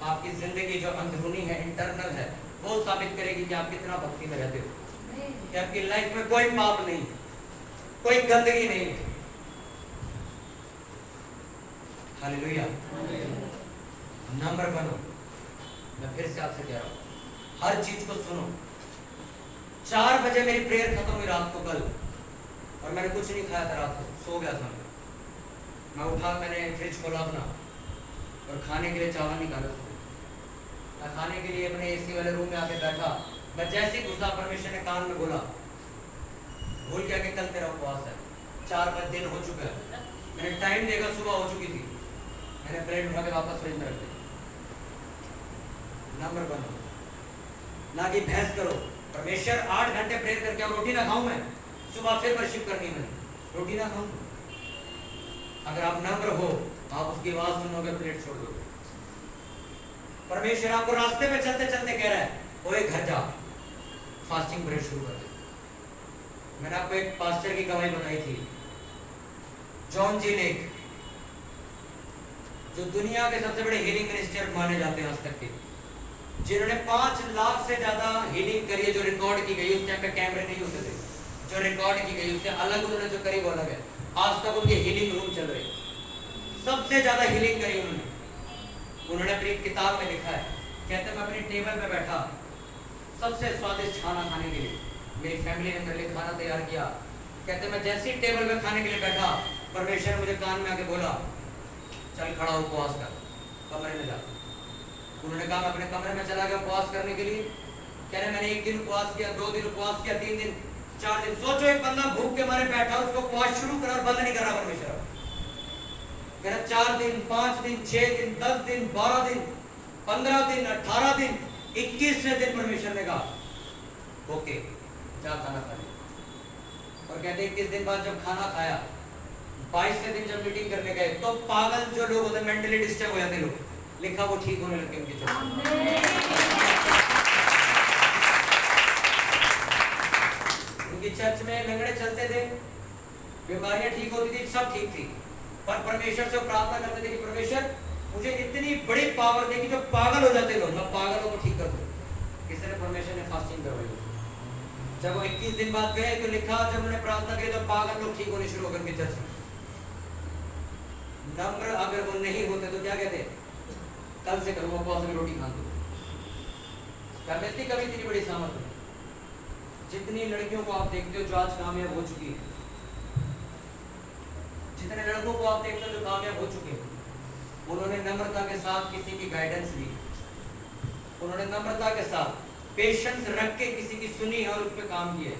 आपकी जिंदगी जो अंदरूनी है, इंटरनल है, वो साबित करेगी कि आप कितना भक्ति में रहते हो, कि आपकी लाइफ में कोई पाप नहीं, कोई गंदगी नहीं। हालेलुया। नंबर बनो। मैं फिर से आपसे कह रहा हूं, हर चीज को सुनो। 4 बजे मेरी प्रेयर खत्म हुई रात को कल, और मैंने कुछ नहीं खाया था, रात को सो गया था। मैं उठा, मैंने फ्रिज खोला अपना और खाने के लिए चावल निकाला। मैं खाने के लिए अपने एसी वाले रूम में आके बैठा, मैं जैसे ही घुसा परमेश्वर ने कान में बोला, भूल गया कि कल तेरा उपवास है, 4 दिन हो चुका है। मैंने टाइम देखा, सुबह हो चुकी थी। मैंने प्लेट उठा के वापस फ्रिज में रख दी। नंबर बनो, ना कि बहस करो। परमेश्वर 8 घंटे प्रेयर करके अब रोटी ना खाऊं मैं, सुबह फिर वर्शिप करनी है, रोटी ना खाऊं। अगर आप नम्र हो, आप उसकी आवाज सुनोगे, प्लेट छोड़ दोगे। परमेश्वर आपको रास्ते में चलते चलते कह रहा है, ओए घर जा, फास्टिंग प्रेयर शुरू कर दे। मैंने आपको एक पास्टर की गवाही बताई थी, जॉन जी लेक, जो दुनिया के सबसे बड़े हीलिंग मिनिस्टर माने जाते हैं आज तक के, जिन्होंने 5 लाख से ज्यादा हीलिंग करी है, जो रिकॉर्ड की गई। उस टाइम पे कैमरे नहीं होते थे, जो रिकॉर्ड की गई उससे अलग उन्होंने जो करी वो अलग है। आज तक उनके हीलिंग रूम चल रहे, सबसे ज्यादा हीलिंग करी उन्होंने अपनी किताब में लिखा है। कहते मैं अपनी टेबल पे बैठा, सबसे स्वादिष्ट खाना खाने के लिए मेरी फैमिली ने मेरे लिए खाना तैयार किया। कहते मैं जैसे ही टेबल पे खाने के लिए बैठा, परमेश्वर ने मुझे कान में आके बोला, चल खड़ा हो, उपवास कर, कमरे में जा। उन्होंने कहा मैं अपने कमरे में चला गया उपवास करने के लिए। कह रहे मैंने 1 दिन उपवास किया, 2 दिन उपवास किया, 3 दिन, 4 दिन। सोचो एक बंदा भूख के मारे बैठा, उसको उपवास शुरू करा और बंद नहीं करा परमेश्वर। कह रहा 4 दिन, 5 दिन, 6 दिन, 10 दिन, 12 दिन, 15 दिन, 18 दिन, 21वें दिन परमेश्वर ने कहा ओके जा खाना खा ले। और कहते 21 दिन बाद जब खाना खाया, 22वें दिन जब मीटिंग करने गए, तो पागल जो लोग होते, मेंटली डिस्टर्ब हो जाते लोग, लिखा वो ठीक होने लगे उनके चर्च। उनकी चर्च में लंगड़े चलते थे, बीमारियां ठीक होती थी, सब ठीक थी। पर परमेश्वर से प्रार्थना करते थे कि परमेश्वर मुझे इतनी बड़ी पावर दे कि जो पागल हो जाते लोग, मैं पागलों को ठीक कर दूं। इसलिए परमेश्वर ने फास्टिंग करवाई। जब वो 21 दिन बाद गए तो लिखा जब उन्होंने प्रार्थना की तो पागल लोग ठीक होने शुरू हो गए चर्च में। नम्र अगर वो नहीं होते तो क्या कहते, कल से करूंगा उपवास में रोटी खा दूं। क्या मिलती कभी इतनी बड़ी सामर्थ्य? जितनी लड़कियों को आप देखते हो जो आज कामयाब हो चुकी है, जितने लड़कों को आप देखते हो जो कामयाब हो चुके हैं, उन्होंने नम्रता के साथ किसी की गाइडेंस ली, उन्होंने नम्रता के साथ पेशेंस रख के किसी की सुनी और उस पर काम किया।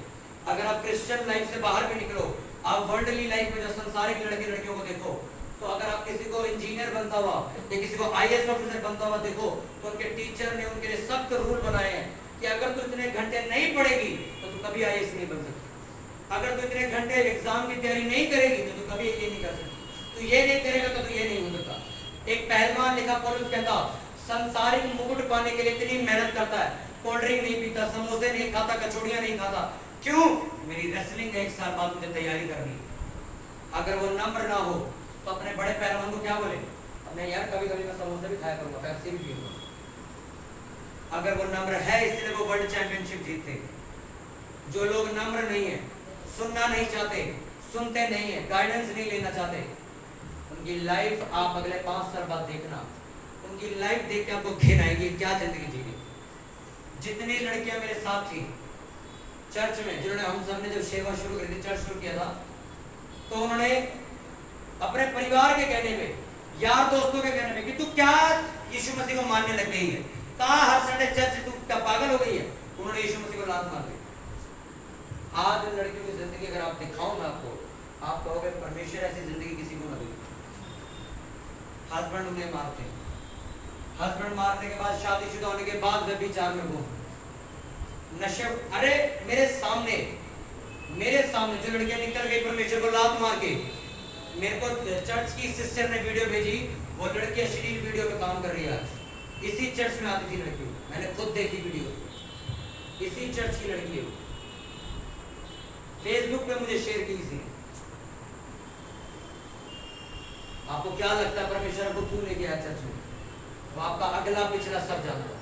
अगर आप क्रिश्चियन लाइफ से बाहर भी निकलो, आप वर्ल्डली लाइफ में जो संसारिक लड़के लड़कियों को देखो, तो अगर आप किसी को इंजीनियर बनता हुआ या किसी को आईएएस ऑफिसर बनता हुआ देखो, तो उनके टीचर ने उनके लिए सख्त रूल बनाए हैं कि अगर तू इतने घंटे नहीं पढ़ेगी तो तू कभी आईएएस नहीं बन सकती, अगर तू इतने घंटे एग्जाम की तैयारी नहीं करेगी तो तू कभी ये नहीं कर सकती, तू ये नहीं करेगा तो तू ये नहीं हो सकता। एक पहलवान लिखा पौलुस कहता, संसारिक मुकुट पाने के लिए इतनी मेहनत करता है, कोल्ड ड्रिंक नहीं पीता, समोसे नहीं खाता, कचौड़ियां नहीं खाता, क्यों? मेरी रेसलिंग 1 साल बाद मुझे तैयारी करनी। अगर वो नम्र ना हो तो अपने बड़े पहलवान को क्या बोले, अपने यार कभी कभी मैं समोसे भी खाया करूंगा, पेप्सी भी पीऊंगा। अगर वो नम्र है इसलिए वो वर्ल्ड चैंपियनशिप जीतते। जो लोग नम्र नहीं है, सुनना नहीं चाहते, सुनते नहीं है, गाइडेंस नहीं लेना चाहते, उनकी लाइफ आप अगले 5 साल बाद देखना, उनकी लाइफ देख के आपको घिन आएगी, क्या जिंदगी जी ली। जितनी लड़कियां मेरे साथ थी चर्च में, जिन्होंने हम सब ने जब सेवा शुरू करी थी, चर्च शुरू किया था, तो उन्होंने अपने परिवार के कहने पे, यार दोस्तों के कहने पे कि तू क्या यीशु मसीह को मानने लग गई है, कहा हर संडे चर्च, तू क्या पागल हो गई है, उन्होंने यीशु मसीह को लात मार दी। आज उन लड़कियों की जिंदगी अगर आप दिखाऊं मैं आपको, आप कहोगे परमेश्वर ऐसी जिंदगी किसी को न दे। हस्बैंड उन्हें मारते हैं, हस्बैंड मारने के बाद, शादीशुदा होने के बाद व्यभिचार में घूम, नशे। अरे मेरे सामने जो लड़कियां निकल गई परमेश्वर को लात मार के, मेरे को चर्च की सिस्टर ने वीडियो भेजी, वो लड़की अश्लील वीडियो पे काम कर रही है। आज इसी चर्च में आती थी लड़की, मैंने खुद देखी वीडियो, इसी चर्च की लड़की है, फेसबुक पे मुझे शेयर की थी। आपको क्या लगता है परमेश्वर को क्यों लेके आया चर्च में? वो आपका अगला पिछला सब जानता है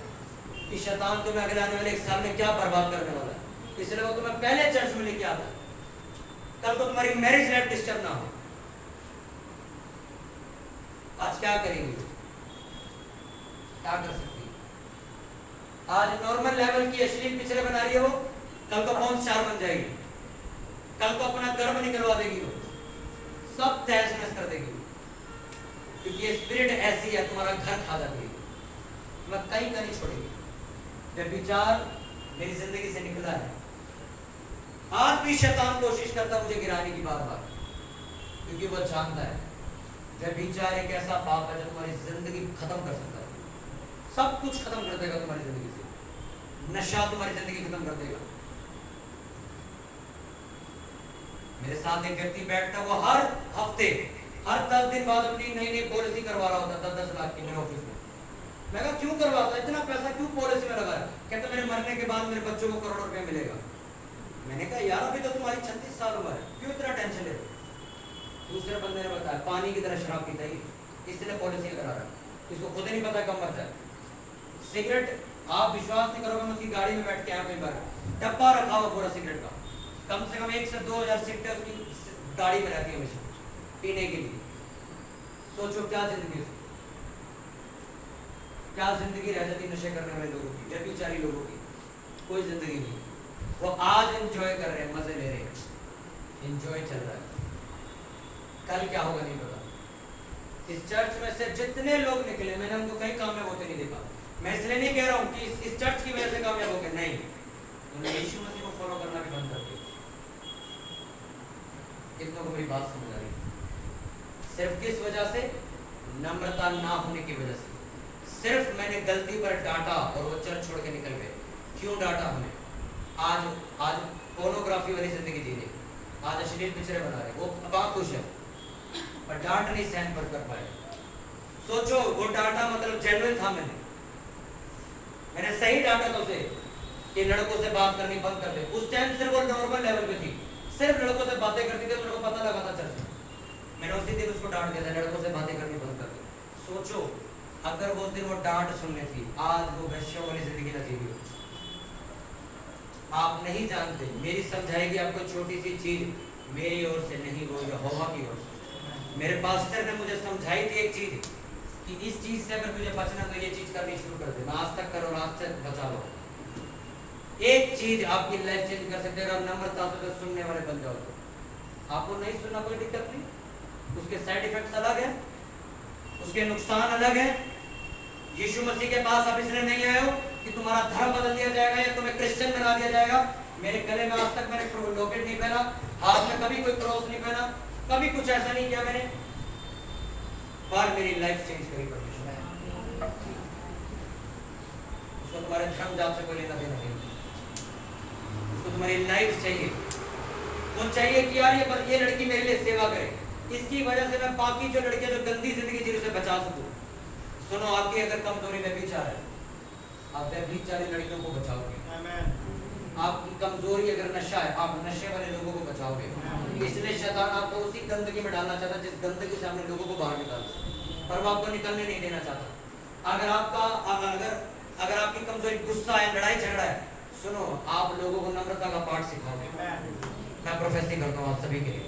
कि शैतान तुम्हें अगले आने वाले 1 साल में क्या बर्बाद करने वाला है, इसलिए वो तुम्हें पहले चर्च में लेके आता है, कल को तुम्हारी मैरिज लाइफ डिस्टर्ब ना हो। आज क्या करेंगे, क्या कर सकती है? आज नॉर्मल लेवल की अश्लील पिक्चरें बना रही है वो, कल को पॉर्न स्टार बन जाएगी, कल को अपना गर्भ निकलवा देगी, वो सब तहस नहस कर देगी, क्योंकि ये स्पिरिट ऐसी है, तुम्हारा घर खा जाती है, मैं कहीं का नहीं छोड़ेगी। व्यभिचार मेरी जिंदगी से निकला है, आज भी शैतान कोशिश करता मुझे गिराने की बार बार, क्योंकि वो जानता है व्यभिचार एक ऐसा पाप है जो तुम्हारी जिंदगी खत्म कर सकता है, सब कुछ खत्म कर देगा तुम्हारी जिंदगी से, नशा तुम्हारी जिंदगी खत्म कर देगा। मेरे साथ एक व्यक्ति बैठता, वो हर हफ्ते, हर 10 दिन बाद अपनी नई पॉलिसी करवा रहा होता, 10-10 लाख की मेरे ऑफिस में। मैं कहा क्यों करवाता, इतना पैसा क्यों पॉलिसी में लगा है? कहता मेरे मरने के बाद मेरे बच्चों को करोड़ों रुपया मिलेगा। मैंने कहा यार अभी तो तुम्हारी 36 साल उम्र है, क्यों इतना टेंशन ले रहे हो? दूसरे बंदे ने बताया पानी की तरह शराब पीता ही, इसलिए पॉलिसी करा रहा है, इसको खुद ही नहीं पता कब मरता है। सिगरेट, आप विश्वास नहीं करोगे, मैं उसकी गाड़ी में बैठ के आया कई बार, डब्बा रखा हुआ पूरा सिगरेट का, कम से कम 1 से 2000 सिगरेट उसकी गाड़ी में रहती है हमेशा पीने के लिए। सोचो क्या जिंदगी, क्या जिंदगी रह जाती नशे करने वाले लोगों की, व्यभिचारी लोगों की, कोई जिंदगी नहीं। वो आज एंजॉय कर रहे हैं, मजे ले रहे हैं, एंजॉय चल रहा है, कल क्या होगा नहीं पता। इस चर्च में से जितने लोग निकले, मैंने उनको कहीं कामयाब होते नहीं देखा। मैं इसलिए नहीं कह रहा हूँ कि इस चर्च की वजह से कामयाब हो गए, नहीं, उन्होंने यीशु मसीह को फॉलो करना भी बंद कर दिया। कितनों को मेरी बात समझ आ रही है? सिर्फ किस वजह से? नम्रता ना होने की वजह से। सिर्फ मैंने गलती पर डांटा और वो चर्च छोड़ के निकल गए। क्यों डांटा हमें? आज पोर्नोग्राफी वाली जिंदगी जी रहे, आज अश्लील पिक्चरें बना रहे, वो अब खुश है पर डांट नहीं सहन पर कर पाए। सोचो वो डांटा मतलब जेन्युइन था, मैंने सही डांटा था उसे कि लड़कों से बात करनी बंद कर दे। उस टाइम सिर्फ वो नॉर्मल लेवल पे थी, सिर्फ लड़कों से बातें करती थी, मेरे को पता लगा था चर्च में। मैंने उसी दिन उसको डांट दिया था, लड़कों से बातें करनी बंद कर दे। सोचो अगर वो दिन वो डांट सुनने थी, आज वो वैश्यों वाली जिंदगी न जी रही। आप नहीं जानते, मेरी समझाएगी आपको छोटी सी चीज, मेरी ओर से नहीं, वो यहोवा की ओर से। मेरे पास्टर ने मुझे समझाई थी एक चीज कि इस चीज से अगर तुझे बचना तो ये चीज करनी शुरू कर दे, ना आज तक करो, आज तक बचा लो। एक चीज आपकी लाइफ चेंज कर सकते हैं अगर नम्रता से सुनने वाले बन जाओ तो। आपको नहीं सुनना कोई दिक्कत नहीं, उसके साइड इफेक्ट्स अलग है, उसके नुकसान अलग है। यीशु मसीह के पास आप इसलिए नहीं आए हो कि तुम्हारा धर्म बदल दिया जाएगा या तुम्हें क्रिश्चियन बना दिया जाएगा। मेरे गले में आज तक मैंने लॉकेट नहीं पहना, हाथ में कभी कोई क्रॉस नहीं पहना, कभी कुछ ऐसा नहीं किया मैंने, पर मेरी लाइफ चेंज करी परमेश्वर। उसको तुम्हारे धर्म जाप से कोई लेना देना नहीं, उसको तुम्हारी लाइफ चाहिए। वो चाहिए कि यार ये लड़की मेरे लिए सेवा करे, इसकी वजह से मैं बाकी जो लड़कियां जो गंदी जिंदगी जी उसे बचा सकूं। सुनो, आपकी अगर कमजोरी व्यभिचार है, आप व्यभिचारी लड़कियों को बचाओगे। आपकी कमजोरी अगर नशा है, आप नशे वाले लोगों को बचाओगे। इसलिए शैतान आपको उसी गंदगी में डालना चाहता है जिस गंदगी से हमने लोगों को बाहर निकाला, पर वो आपको निकलने नहीं देना चाहता। अगर अगर आपकी कमजोरी गुस्सा है, लड़ाई झगड़ा है, सुनो, आप लोगों को नम्रता का पाठ सिखाओगे। मैं प्रोफेसी करता हूँ आप सभी के लिए,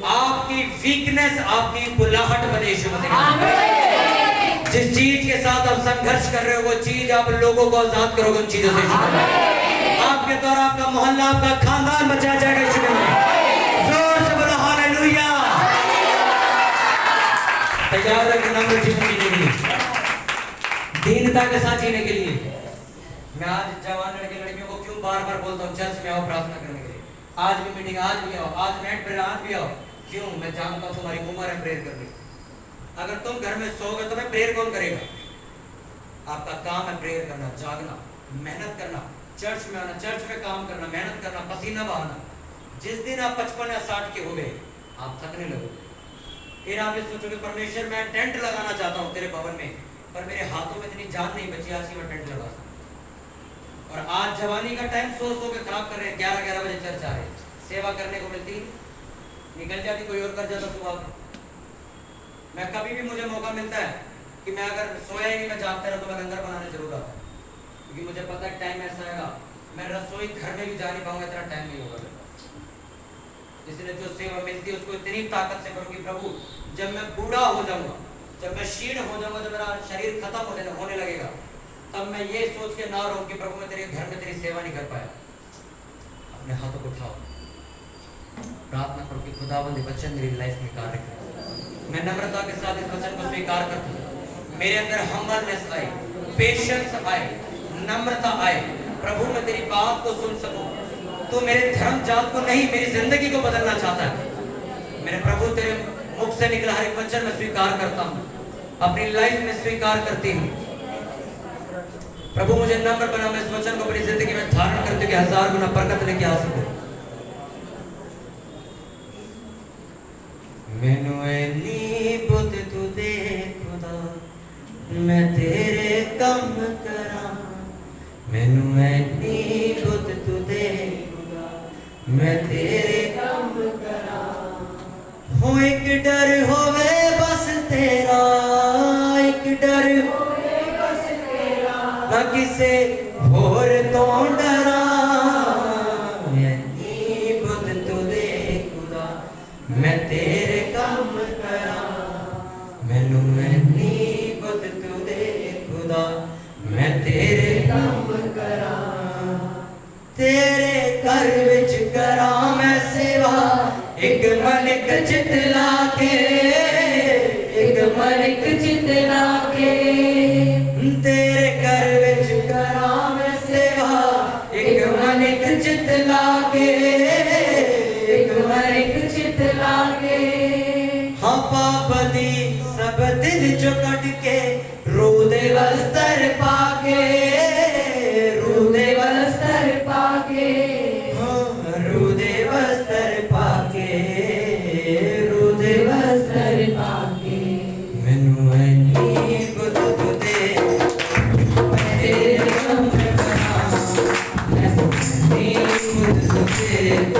आपकी वीकनेस आपकी बुलाहट बने यीशु मसीह के नाम। जिस चीज के साथ आप संघर्ष कर रहे हो, वो चीज आप लोगों को आजाद करोगे उन चीजों से। आपके द्वारा आपका मोहल्ला, आपका खानदान बचाया जाएगा यीशु के नाम। जोर से बोलो हालेलुया। तैयार रखें नम्र जीवन जीने के लिए, दीनता के साथ जीने के लिए। मैं आज जवान लड़के लड़कियों को क्यों बार बार बोलता हूँ चर्च में आओ प्रार्थना करने के लिए, आज भी मीटिंग, आज भी आओ, आज नेट पर आज भी आओ। क्यों? मैं जानता हूँ तुम्हारी उम्र है प्रेयर करने। अगर तुम घर में सोओगे तो मैं प्रेयर कौन करेगा? आपका काम है प्रेयर करना, जागना, मेहनत करना, चर्च में आना, चर्च में काम करना, मेहनत करना, पसीना बहाना। जिस दिन आप 55 या 60 के हो गए, आप थकने लगोगे। फिर आप ये सोचोगे परमेश्वर मैं टेंट लगाना चाहता हूँ तेरे भवन में, पर मेरे हाथों में इतनी जान नहीं बची आज की मैं टेंट लगा सकूं। और आज जवानी का टाइम सो के खराब कर रहे हैं। 11-11 बजे चर्च आ रहे हैं, सेवा करने को मिलती, निकल जाती, कोई और कर जाता सुबह। मैं कभी भी मुझे मौका मिलता है कि मैं अगर सोया ही नहीं, मैं जागता रहा तो मैं लंगर बनाने जरूर आता, क्योंकि मुझे पता है टाइम ऐसा आएगा मैं रसोई घर में भी जा नहीं पाऊंगा, इतना टाइम नहीं होगा मेरे पास। इसलिए जो सेवा मिलती है उसको इतनी ताकत से करूँ कि प्रभु जब मैं बूढ़ा हो जाऊंगा, जब मैं क्षीण हो जाऊंगा, जब मेरा शरीर खत्म होने लगेगा, तब मैं ये सोच के ना रहूं कि प्रभु मैं तेरे घर में तेरी सेवा नहीं कर पाया। अपने हाथों को उठाओ, प्रार्थना करो कि खुदावंद वचन मेरी लाइफ में कार्य करे। मैं नम्रता के साथ इस वचन को स्वीकार करता हूँ। मेरे अंदर हम्बलनेस आए, पेशेंस आए, नम्रता आए। प्रभु मैं तेरी बात को सुन सकूं। तू मेरे धर्म जात को नहीं, मेरी जिंदगी को बदलना चाहता है। मेरे प्रभु तेरे मुख से निकला हर एक वचन में स्वीकार करता हूँ, अपनी लाइफ में स्वीकार करती हूँ। प्रभु मुझे नम्र बना, मैं इस वचन को अपनी जिंदगी में धारण करते हुए 1000 गुना बरकत लेके आ सकूं। मैनू ऐनी बुद्ध तू दे खुदा, मैं तेरे कम करा। मैनू ऐनी बुद्ध तू दे खुदा, मैं तेरे कम करा। हो एक डर होवे बस तेरा, एक डर होवे बस तेरा, ना किसे होर तो डरा। ऐनी बुद्ध तू दे खुदा, मैं तेरे कम करा। मैनू ऐनी बुद्ध तू दे खुदा, मैं तेरे कम करा। तेरे घर विच करा मैं सेवा, एक मन एक चित लाके, एक मन एक चित लाके। तेरे घर विच करा मैं सेवा, एक मन एक चित लाके, एक मन एक चित लाके। हाँ पाप दी सब दिल चो कट के, रू दे वस्त्र पाके, रू दे वस्त्र पाके। हाँ रू दे वस्त्र पाके, रू दे वस्त्र पाके। मैनू ऐनी बुद्ध तू दे, मैं तेरे कम करा। मैनू ऐनी बुद्ध तू दे